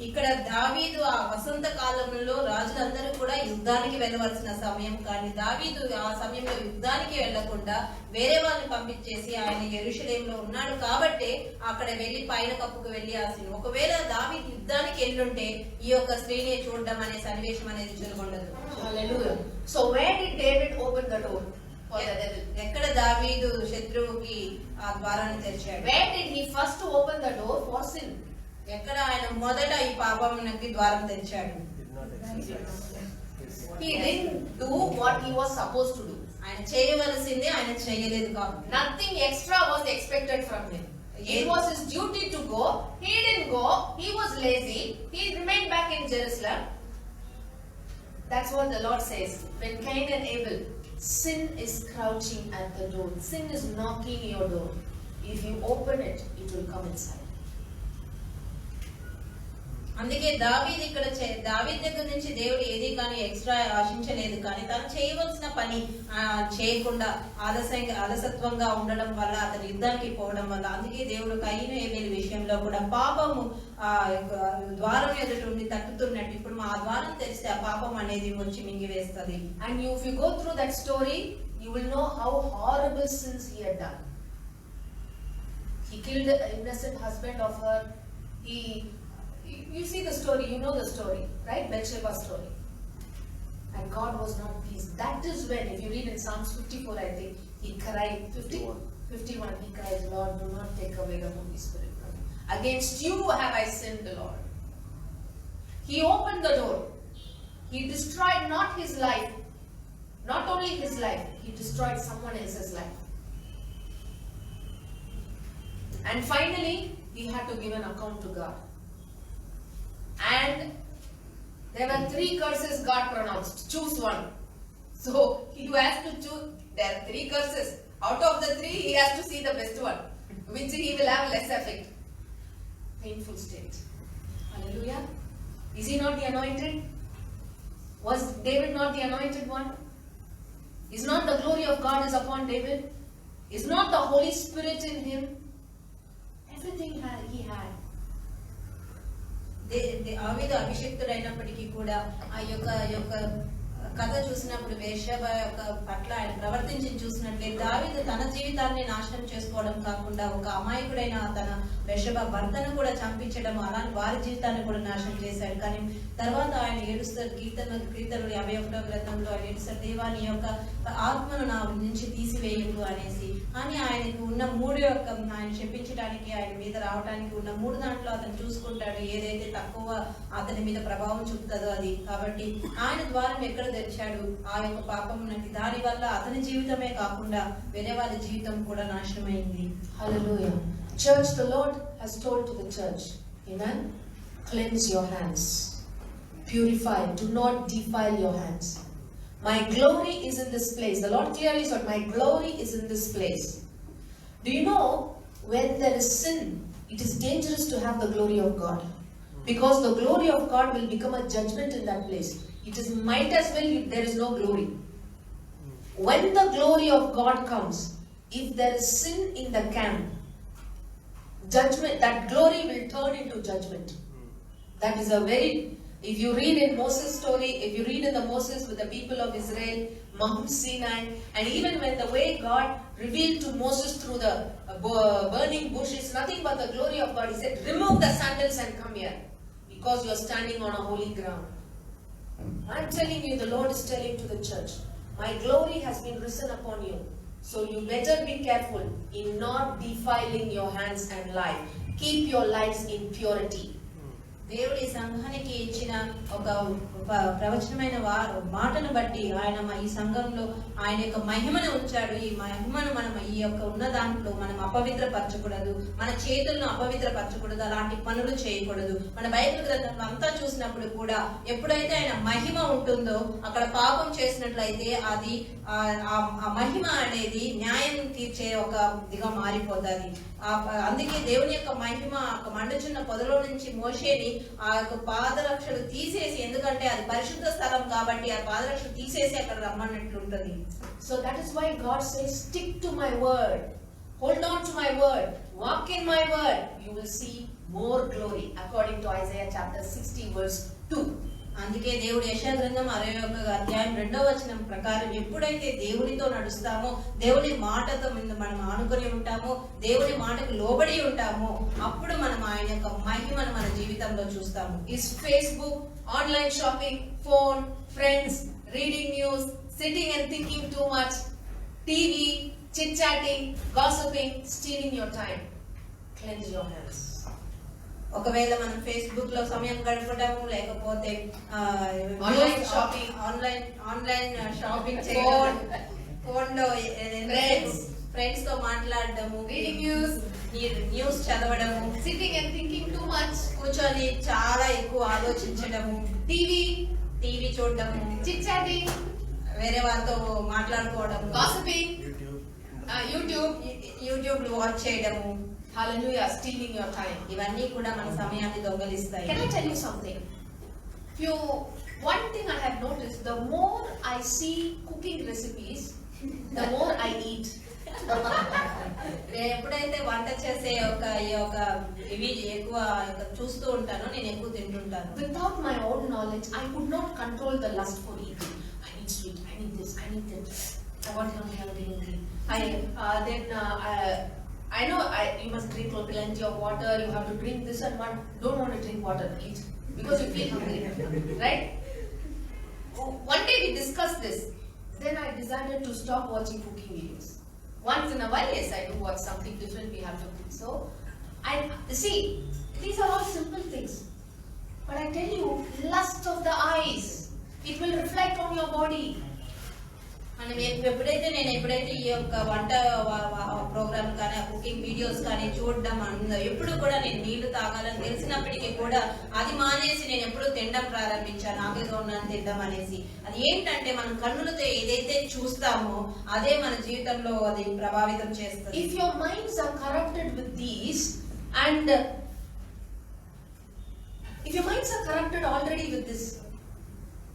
ఇక్కడ దావీదు ఆ వసంత కాలంలో రాజులందరూ కూడా యుద్ధానికి వెళ్ళవలసిన సమయం, కానీ దావీదు ఆ సమయంలో యుద్ధానికి వెళ్లకుండా వేరే వాళ్ళని పంపించేసి ఆయన యెరూషలేములో ఉన్నాడు కాబట్టి అక్కడ వెళ్లి పైన కప్పుకు వెళ్లి ఆసిన. ఒకవేళ దావీదు యుద్ధానికి వెళ్ళుంటే ఈ యొక్క స్త్రీని చూడడం అనే సన్నివేశం అనేది జరగఉండదు. Hallelujah. So where did David open the door for the devil? ఎక్కడ దావీదు శత్రువుకి ఆ ద్వారాన్ని తెరిచాడు? Where did he first open the door for sin? ఎక్కడ ఆయన మొదట ఈ పాపమునకి ద్వారం తెరిచాడు? He didn't do what he was supposed to do. ఆయన చేయవలసింది ఆయన చేయలేదు కాబట్టి. Nothing extra was expected from him. It was his duty to go. He didn't go. He was lazy. He remained back in Jerusalem. That's what the Lord says. When Cain and Abel, sin is crouching at the door. Sin is knocking your door. If you open it, it will come inside. అందుకే దావీదు ఇక్కడ దావీదు దగ్గర నుంచి దేవుడు ఏది కానీ extra ఆశించలేదు, కానీ తను చేయవలసిన పని చేయకుండా అలసత్వంగా ఉండడం వల్ల అతను యుద్ధానికి పోవడం వల్ల, అందుకే దేవుడు కయీను హేబెలు విషయంలో కూడా పాపము ద్వారం ఎదుట ఉండి తట్టుతున్నట్టు ఇప్పుడు ఆ ద్వారం తెరిస్తే ఆ పాపం అనేది వచ్చి మింగివేస్తుంది. And if you go through that story, you will know how horrible sins he had done. He killed an innocent husband of her. You see the story, you know the story, right? Bathsheba's story. And God was not pleased. That is when, if you read in Psalms 54, I think, he cried, 51, he cries, Lord, do not take away the Holy Spirit from me. Against you have I sinned, Lord. He opened the door. He destroyed not his life, not only his life, he destroyed someone else's life. And finally, he had to give an account to God. And there were 3 curses God pronounced. Choose one. So he has to choose. There are 3 curses. Out of the 3, he has to see the best one, which he will have less effect. Painful state. Hallelujah. Is he not the anointed? Was David not the anointed one? Is not the glory of God is upon David? Is not the Holy Spirit in him? Everything he had. దావీదు అభిషక్తుడైనప్పటికీ కూడా ఆ యొక్క కథ చూసినప్పుడు బెర్షెబా యొక్క పట్ల ఆయన ప్రవర్తించి చూసినట్లే దావీదు తన జీవితాన్ని నాశనం చేసుకోవడం కాకుండా ఒక అమాయకుడైన తన బెర్షెబా భర్తను కూడా చంపించడం అలాంటి వారి జీవితాన్ని కూడా నాశనం చేశాడు. కానీ తర్వాత ఆయన ఏడుస్తాడు, కీర్తనలు 51వ గ్రంథంలో ఆయన ఏడుస్తాడు, దేవా నీ యొక్క ఆత్మను నా నుంచి తీసివేయకు అనేసి. అని ఆయనకు ఉన్న ఆయన చెప్పించడానికి ఆయన మీద రావడానికి ఉన్న 3 దాంట్లో అతను చూసుకుంటాడు ఏదైతే తక్కువ అతని మీద ప్రభావం చూపుతుందో అది. కాబట్టి ఆయన ద్వారం ఎక్కడ తెరిచాడు ఆ యొక్క పాపమునకి, దాని వల్ల అతని జీవితమే కాకుండా వేరే వాళ్ళ జీవితం కూడా నాశనమైంది. Hallelujah. Church, the Lord has told to the church, amen, cleanse your hands, purify, do not defile your hands. My glory is in this place. The Lord clearly said, my glory is in this place. Do you know, when there is sin, it is dangerous to have the glory of God, because the glory of God will become a judgment in that place. It is might as well if there is no glory. When the glory of God comes, if there is sin in the camp, judgment, that glory will turn into judgment. That is a very, if you read in Moses' story, if you read in the Moses with the people of Israel, Mount Sinai, and even when the way God revealed to Moses through the burning bush is nothing but the glory of God. He said, remove the sandals and come here, because you are standing on a holy ground. I am telling you, the Lord is telling to the church, my glory has been risen upon you. So you better be careful in not defiling your hands and life. Keep your lives in purity. దేవుడి సంఘానికి ఇచ్చిన ఒక ప్రవచనమైన మాటను బట్టి ఆయన ఈ సంఘంలో ఆయన యొక్క మహిమను ఉంచాడు. ఈ మహిమను మనం ఈ యొక్క ఉన్న దాంట్లో మనం అపవిత్రపరచకూడదు, మన చేతులను అపవిత్రపరచకూడదు, అలాంటి పనులు చేయకూడదు. మన బైబిల్ గ్రంథంలో అంతా చూసినప్పుడు కూడా ఎప్పుడైతే ఆయన మహిమ ఉంటుందో అక్కడ పాపం చేసినట్లయితే అది ఆ మహిమ అనేది న్యాయం తీర్చే ఒక ఇదిగా మారిపోతుంది. అందుకే దేవుని యొక్క మహిమ మండుచున్న పొదలో నుంచి మోషేని ఆ యొక్క పాదరక్షలు తీసేసి, ఎందుకంటే అది పరిశుద్ధ స్థలం కాబట్టి ఆ పాదరక్షలు తీసేసి అక్కడ రమ్మన్నట్లు ఉంటుంది. So that is why God says, stick to my word, hold on to my word, walk in my word, you will see more glory, according to Isaiah chapter 60 verse 2. అందుకే దేవుడు యెషయా గ్రంథం 61వ అధ్యాయం 2వ వచనం ప్రకారం ఎప్పుడైతే దేవునితో నడుస్తామో, దేవుని మాటతో మనం ఆనుకొని ఉంటామో, దేవుని మాటకు లోబడి ఉంటామో, అప్పుడు మనం ఆయన యొక్క మహిమను మన జీవితంలో చూస్తాము. Is Facebook, online shopping, phone, friends, reading news, sitting and thinking too much, TV, chit-chatting, gossiping, stealing your time? Cleanse your hands. ఒకవేళ మనం ఫేస్బుక్ లో సమయం గడపడము, లేకపోతే ఆన్లైన్ షాపింగ్ చేయడం, ఫోన్ లో ఫ్రెండ్స్ తో మాట్లాడడము, Reading న్యూస్ చదవడము, sitting and thinking too much, కూర్చొని చాలా ఎక్కువ ఆలోచించడము, టీవీ చూడడము, chit-chatting, వేరే వాళ్ళతో మాట్లాడుకోవడము, gossiping, యూట్యూబ్ వాచ్ చేయడము, hallelujah, stealing your time. ఇవన్నీ కూడా మన సమయాన్ని దొంగలిస్తాయి. Can I tell you something? One thing I have noticed, the more I see cooking recipes, the more I eat. ఎప్పుడైతే వంట చేసే ఇవి ఎక్కువ చూస్తూ ఉంటానో నేను ఎక్కువ తింటుంటాను. Without my own knowledge, I could not control the lust for eating. I need sweet, I need this, I need that. I want to have hungry. I know you must drink plenty of water, you have to drink this and one. Don't want to drink water, eat, because you feel hungry, right? One day we discussed this. Then I decided to stop watching cooking videos. Once in a while, yes, I do watch something different, we have to cook. So, see, these are all simple things. But I tell you, lust of the eyes, it will reflect on your body. మనం ఎప్పుడైతే ఈ యొక్క వంట programme కానీ cooking videos కానీ చూడడం ఎప్పుడు కూడా నేను నీళ్లు తాగాలని తెలిసినప్పటికీ కూడా అది మానేసి నేను ఎప్పుడు తినడం ప్రారంభించాను, ఆకలిగా ఉన్నాను తినడం అనేసి. అది ఏంటంటే మనం కన్నులతో ఏదైతే చూస్తామో అదే మన జీవితంలో అది ప్రభావితం చేస్తుంది. If your minds are corrupted with these, and if your minds are corrupted already with this,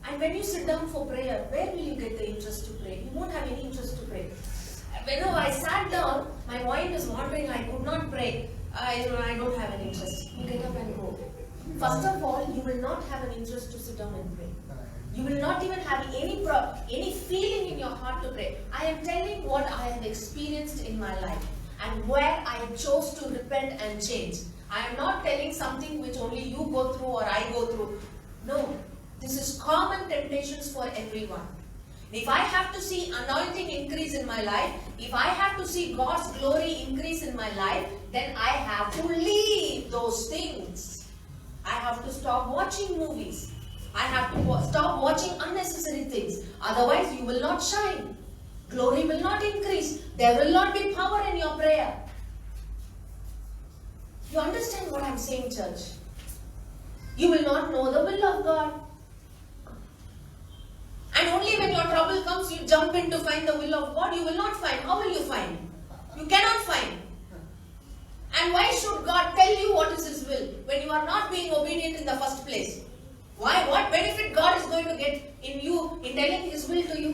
and when you sit down for prayer, where will you get the interest to pray? You won't have any interest to pray. Whenever I sat down, my mind is wandering, I could not pray. I don't have an interest. You get up and go. First of all, you will not have an interest to sit down and pray. You will not even have any feeling in your heart to pray. I am telling what I have experienced in my life and where I chose to repent and change. I am not telling something which only you go through or I go through. No, this is common temptations for everyone. If I have to see anointing increase in my life, if I have to see God's glory increase in my life, then I have to leave those things. I have to stop watching movies. I have to stop watching unnecessary things. Otherwise, you will not shine. Glory will not increase. There will not be power in your prayer. You understand what I am saying, church? You will not know the will of God. And only when your trouble comes, you jump in to find the will of God. You will not find. How will you find? You cannot find. And why should God tell you what is His will when you are not being obedient in the first place? Why? What benefit God is going to get in you in telling His will to you?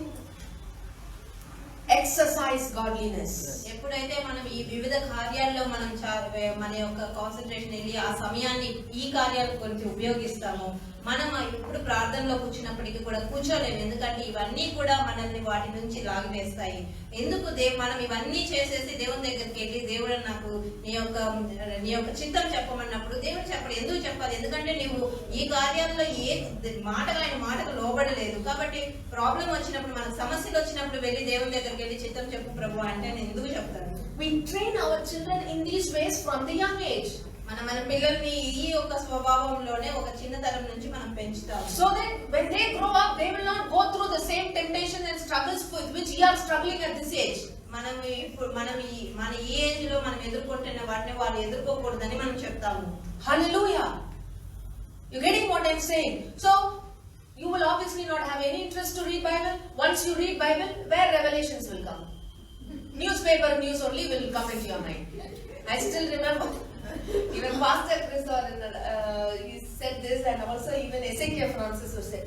Exercise godliness. ఎప్పుడైతే మనం ఈ వివిధ కార్యాల్లో మనం మన యొక్క concentration వెళ్ళి ఆ సమయాన్ని ఈ కార్యాల గురించి ఉపయోగిస్తామో మనం ఇప్పుడు ప్రార్థనలో కూర్చున్నప్పటికీ కూడా కూర్చోలేము. ఎందుకంటే ఇవన్నీ కూడా మనల్ని వాటి నుంచి లాగివేస్తాయి. ఎందుకు మనం ఇవన్నీ చేసేసి దేవుని దగ్గరికి వెళ్ళి దేవుడు నాకు నీ యొక్క చిత్తం చెప్పమన్నప్పుడు దేవుడు చెప్పడు. ఎందుకు చెప్పాలి? ఎందుకంటే నువ్వు ఈ కార్యాల్లో ఏ ఆయన మాటకు లోబడలేదు. కాబట్టి ప్రాబ్లం వచ్చినప్పుడు, మనకు సమస్యలు వచ్చినప్పుడు వెళ్ళి దేవుని దగ్గరికి వెళ్ళి చిత్తం చెప్పు ప్రభు అంటే నేను ఎందుకు చెప్తాను? We train our children in these ways from the young age. మన పిల్లల్ని ఈ యొక్క స్వభావంలోనే ఒక చిన్నతనం నుంచి మనం పెంచుతాం. So that when they grow up, they will not go through the same temptations and struggles with which we are struggling at this age. మన ఈ ఏజ్ లో మనం ఎదుర్కొంటున్న వాటిని వాళ్ళు ఎదుర్కోకూడదని మనం చెప్తాము. Hallelujah. You getting what I'm saying? So you will obviously not have any interest to read Bible. Once you read Bible, where revelations will come? Newspaper news only will come into your mind. I still remember. Even Pastor Chris he said this, and also even Ezekiel Francis who said,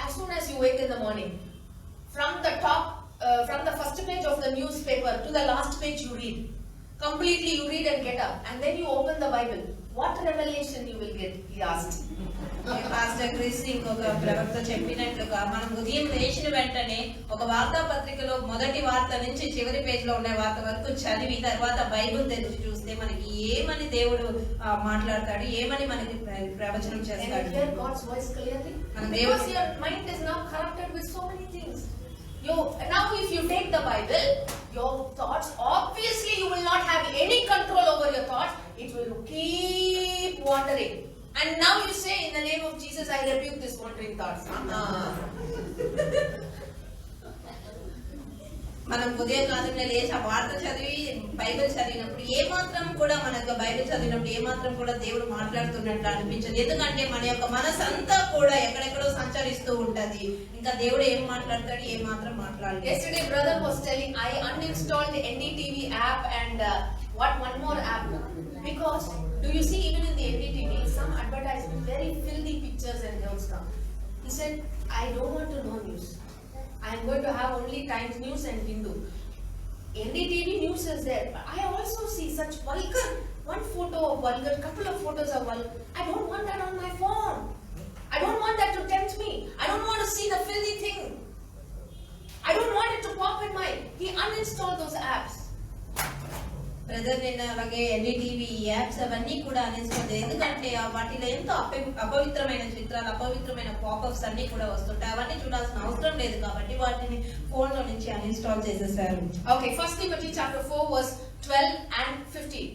as soon as you wake in the morning, from the top, from the first page of the newspaper to the last page you read. Completely you read and get up, and then you open the Bible. What revelation you will get? He asked. Pastor Chris ఇంకొక ప్రవక్త చెప్పినట్లుగా మనం ఉదయం లేచిన వెంటనే ఒక వార్తాపత్రికలో మొదటి వార్త నుంచి చివరి పేజ్ లో ఉన్న వార్త వరకు చదివి తర్వాత బైబిల్ తెరిచి చూస్తే మనకి ఏమని దేవుడు మాట్లాడతాడు, ఏమని మనకి ప్రవచనం చేస్తాడు. Because your mind is now corrupted with so many things. Now if you take the Bible, your thoughts, obviously you will not have any control over your thoughts. It will keep wandering. And now you say, in the name of Jesus, I rebuke this wandering thoughts. మనం ఉదయకాలంలో లేచి ఆ వార్త చదివి Bible చదివినప్పుడు ఏమాత్రం కూడా మనకు Bible చదివినప్పుడు ఏమాత్రం కూడా దేవుడు మాట్లాడుతున్నట్లు అనిపించదు. ఎందుకంటే మన యొక్క మనసు అంతా కూడా ఎక్కడెక్కడో సంచరిస్తూ ఉంటది. ఇంకా దేవుడు ఏం మాట్లాడతాడు, ఏ మాత్రం మాట్లాడలేదు. Yesterday brother was telling, I uninstalled NDTV app and one more app, because do you see even in the NDTV some advertisement, very filthy pictures and girls come. He said, I don't want to know news. I am going to have only Times News and Hindu. NDTV news is there, but I also see such vulgar, one photo of vulgar, couple of photos of vulgar. I don't want that on my phone. I don't want that to tempt me. I don't want to see the filthy thing. I don't want it to pop in my. He uninstalled those apps. Brother నిన్న అలాగే NDTV apps అవన్నీ కూడా uninstall. ఎందుకంటే వాటిలో ఎంతో అపవిత్రమైన చిత్రాలు, అపవిత్రమైన పాపప్స్ అన్ని కూడా వస్తుంటాయి. అవన్నీ చూడాల్సిన అవసరం లేదు కాబట్టి వాటిని ఫోన్ లో నుంచి అన్ఇన్స్టాల్ చేసేసారు. Okay, 1 Timothy chapter 4 verse 12 and 15.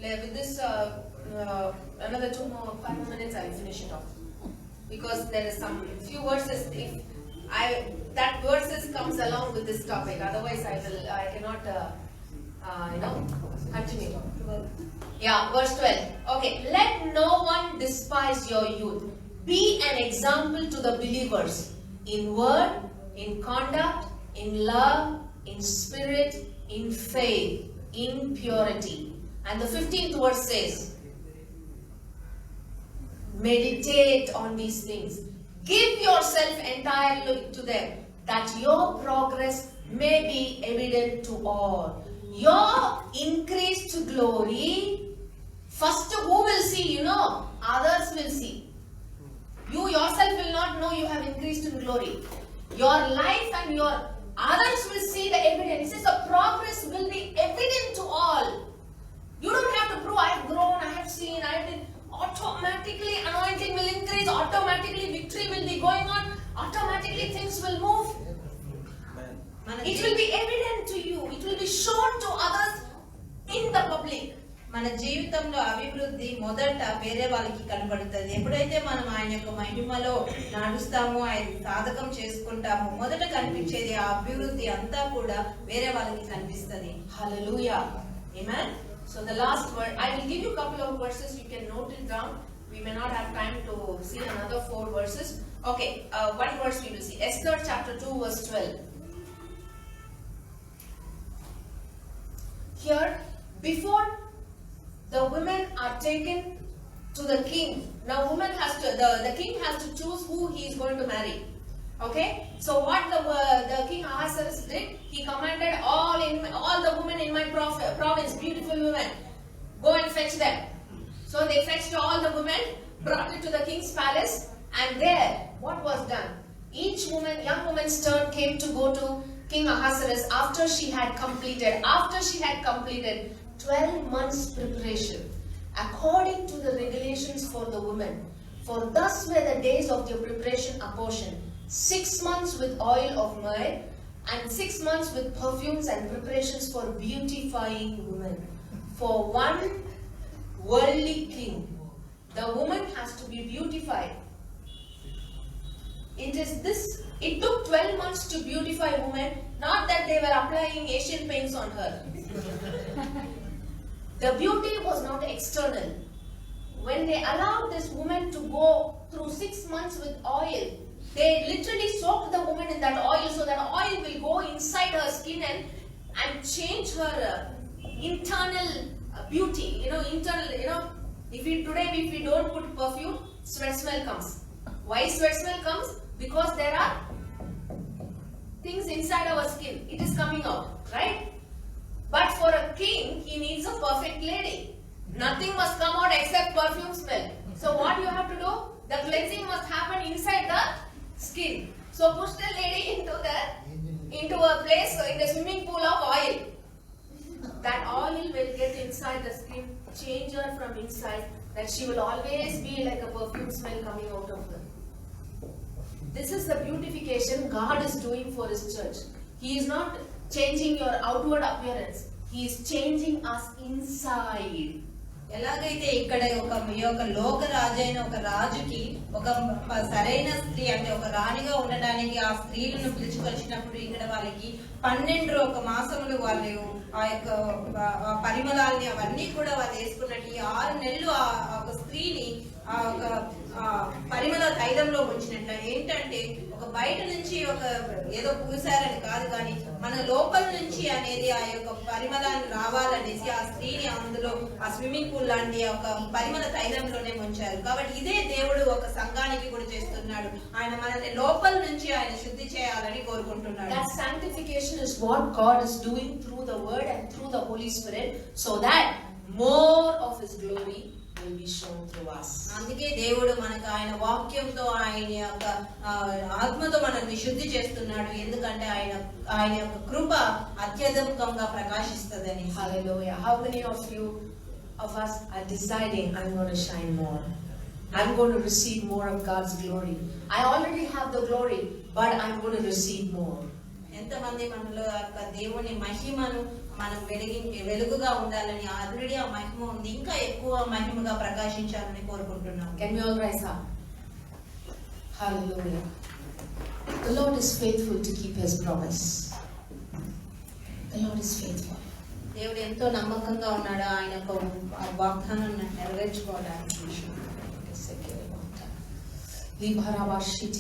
With this another 5 more minutes I will finish it off, because there is some few verses. If that verses comes along with this topic, otherwise I cannot continue. Yeah, verse 12. Okay, let no one despise your youth. Be an example to the believers in word, in conduct, in love, in spirit, in faith, in purity. And the 15th verse says, meditate on these things. Give yourself entirely to them, that your progress may be evident to all. Your increase to glory, first who will see? Others will see. You yourself will not know you have increased in glory. Your life and your others will see the evidence. It says the progress will be evident to all. You don't have to prove I have grown, I have seen, I have been. Automatically anointing will increase, automatically victory will be going on, automatically things will move. It will be evident to you, it will be shown to others in the public. మన జీవితంలో అభివృద్ధి మొదట వేరే వాళ్ళకి కనబడుతుంది. ఎప్పుడైతే మనం ఆయన యొక్క మహిమలో నడుస్తామో, ఆయన సాధకం చేసుకుంటామో, మొదట కనిపించేది ఆ అభివృద్ధి అంతా కూడా వేరే వాళ్ళకి కనిపిస్తుంది. Hallelujah. Amen. So the last word, I will give you a couple of verses, you can note it down. We may not have time to see another 4 verses. Okay, one verse we will see. Esther chapter 2 verse 12. Here, before the women are taken to the king, now woman has to, the king has to choose who he is going to marry. Okay, so what the king Ahasuerus did, he commanded all the women in my province, beautiful women, go and fetch them. So they fetched all the women, brought it to the king's palace, and there what was done? Each woman, young woman's turn came to go to King Ahasuerus after she had completed 12 months preparation according to the regulations for the women. For thus were the days of their preparation apportioned: 6 months with oil of myrrh, and 6 months with perfumes and preparations for beautifying women. For one worldly king, the woman has to be beautified. It took 12 months to beautify women, not that they were applying Asian paints on her. The beauty was not external. When they allowed this woman to go through 6 months with oil, they literally soaked the woman in that oil, so that oil will go inside her skin and change her internal beauty. If we don't put perfume, sweat smell comes. Why sweat smell comes? Because there are things inside our skin. It is coming out, right? But for a king, he needs a perfect lady. Nothing must come out except perfume smell. So what you have to do? The cleansing must happen inside the skin. So push the lady into a place, in the swimming pool of oil. That oil will get inside the skin, change her from inside, that she will always be like a perfume smell coming out of her. This is the beautification God is doing for His church. He is not changing your outward appearance. He is changing us inside. ఎలాగైతే ఇక్కడ ఒక లోక రాజైన ఒక రాజుకి ఒక సరైన స్త్రీ అంటే ఒక రాణిగా ఉండడానికి ఆ స్త్రీలను పిలుచుకొచ్చినప్పుడు ఇక్కడ వాళ్ళకి 12 ఒక మాసములు వాళ్ళు ఆ యొక్క పరిమళాలని అవన్నీ కూడా వాళ్ళు వేసుకున్నట్టు 6 నెలలు ఆ ఒక స్త్రీని ఆ ఒక పరిమళ తైలంలో ఉంచినట్టు. ఏంటంటే ఒక బయట నుంచి ఒక ఏదో పూసారని కాదు, కానీ మన లోపల నుంచి అనేది ఆ యొక్క పరిమళాన్ని రావాలనేసి ఆ స్త్రీని అందులో ఆ స్విమ్మింగ్ పూల్ లాంటి ఒక పరిమళ తైలంలోనే ఉంచారు. కాబట్టి ఇదే దేవుడు ఒక సంఘానికి కూడా చేస్తున్నాడు. ఆయన మనల్ని లోపల నుంచి ఆయన శుద్ధి చేయాలని కోరుకుంటున్నాడు. That sanctification is what God is doing through the word and through the Holy Spirit, so that more of His glory will be shown through us. అందుకే దేవుడు మనకు ఆయన వాక్యంతో ఆయన యొక్క ఆత్మతో మనల్ని శుద్ధి చేస్తున్నాడు. ఎందుకంటే ఆయన యొక్క కృప అత్యధికంగా ప్రకాశిస్తదని. Hallelujah. How many of us are deciding, I'm going to shine more, I'm going to receive more of God's glory? I already have the glory, but I'm going to receive more. ఎంతమంది మనలో దేవుని మహిమను మనం వెలుగుగా ఉండాలని, already ఆ మహిమ ఉంది, ఇంకా ఎక్కువ మహిమగా ప్రకాశించాలని కోరుకుంటున్నాం. Can we all rise up? Hallelujah. The Lord is faithful to keep His promise. The Lord is faithful. దేవుడు ఎంతో నమ్మకంగా ఉన్నాడు ఆయన వాగ్దానం నెరవేర్చుకోవడానికి.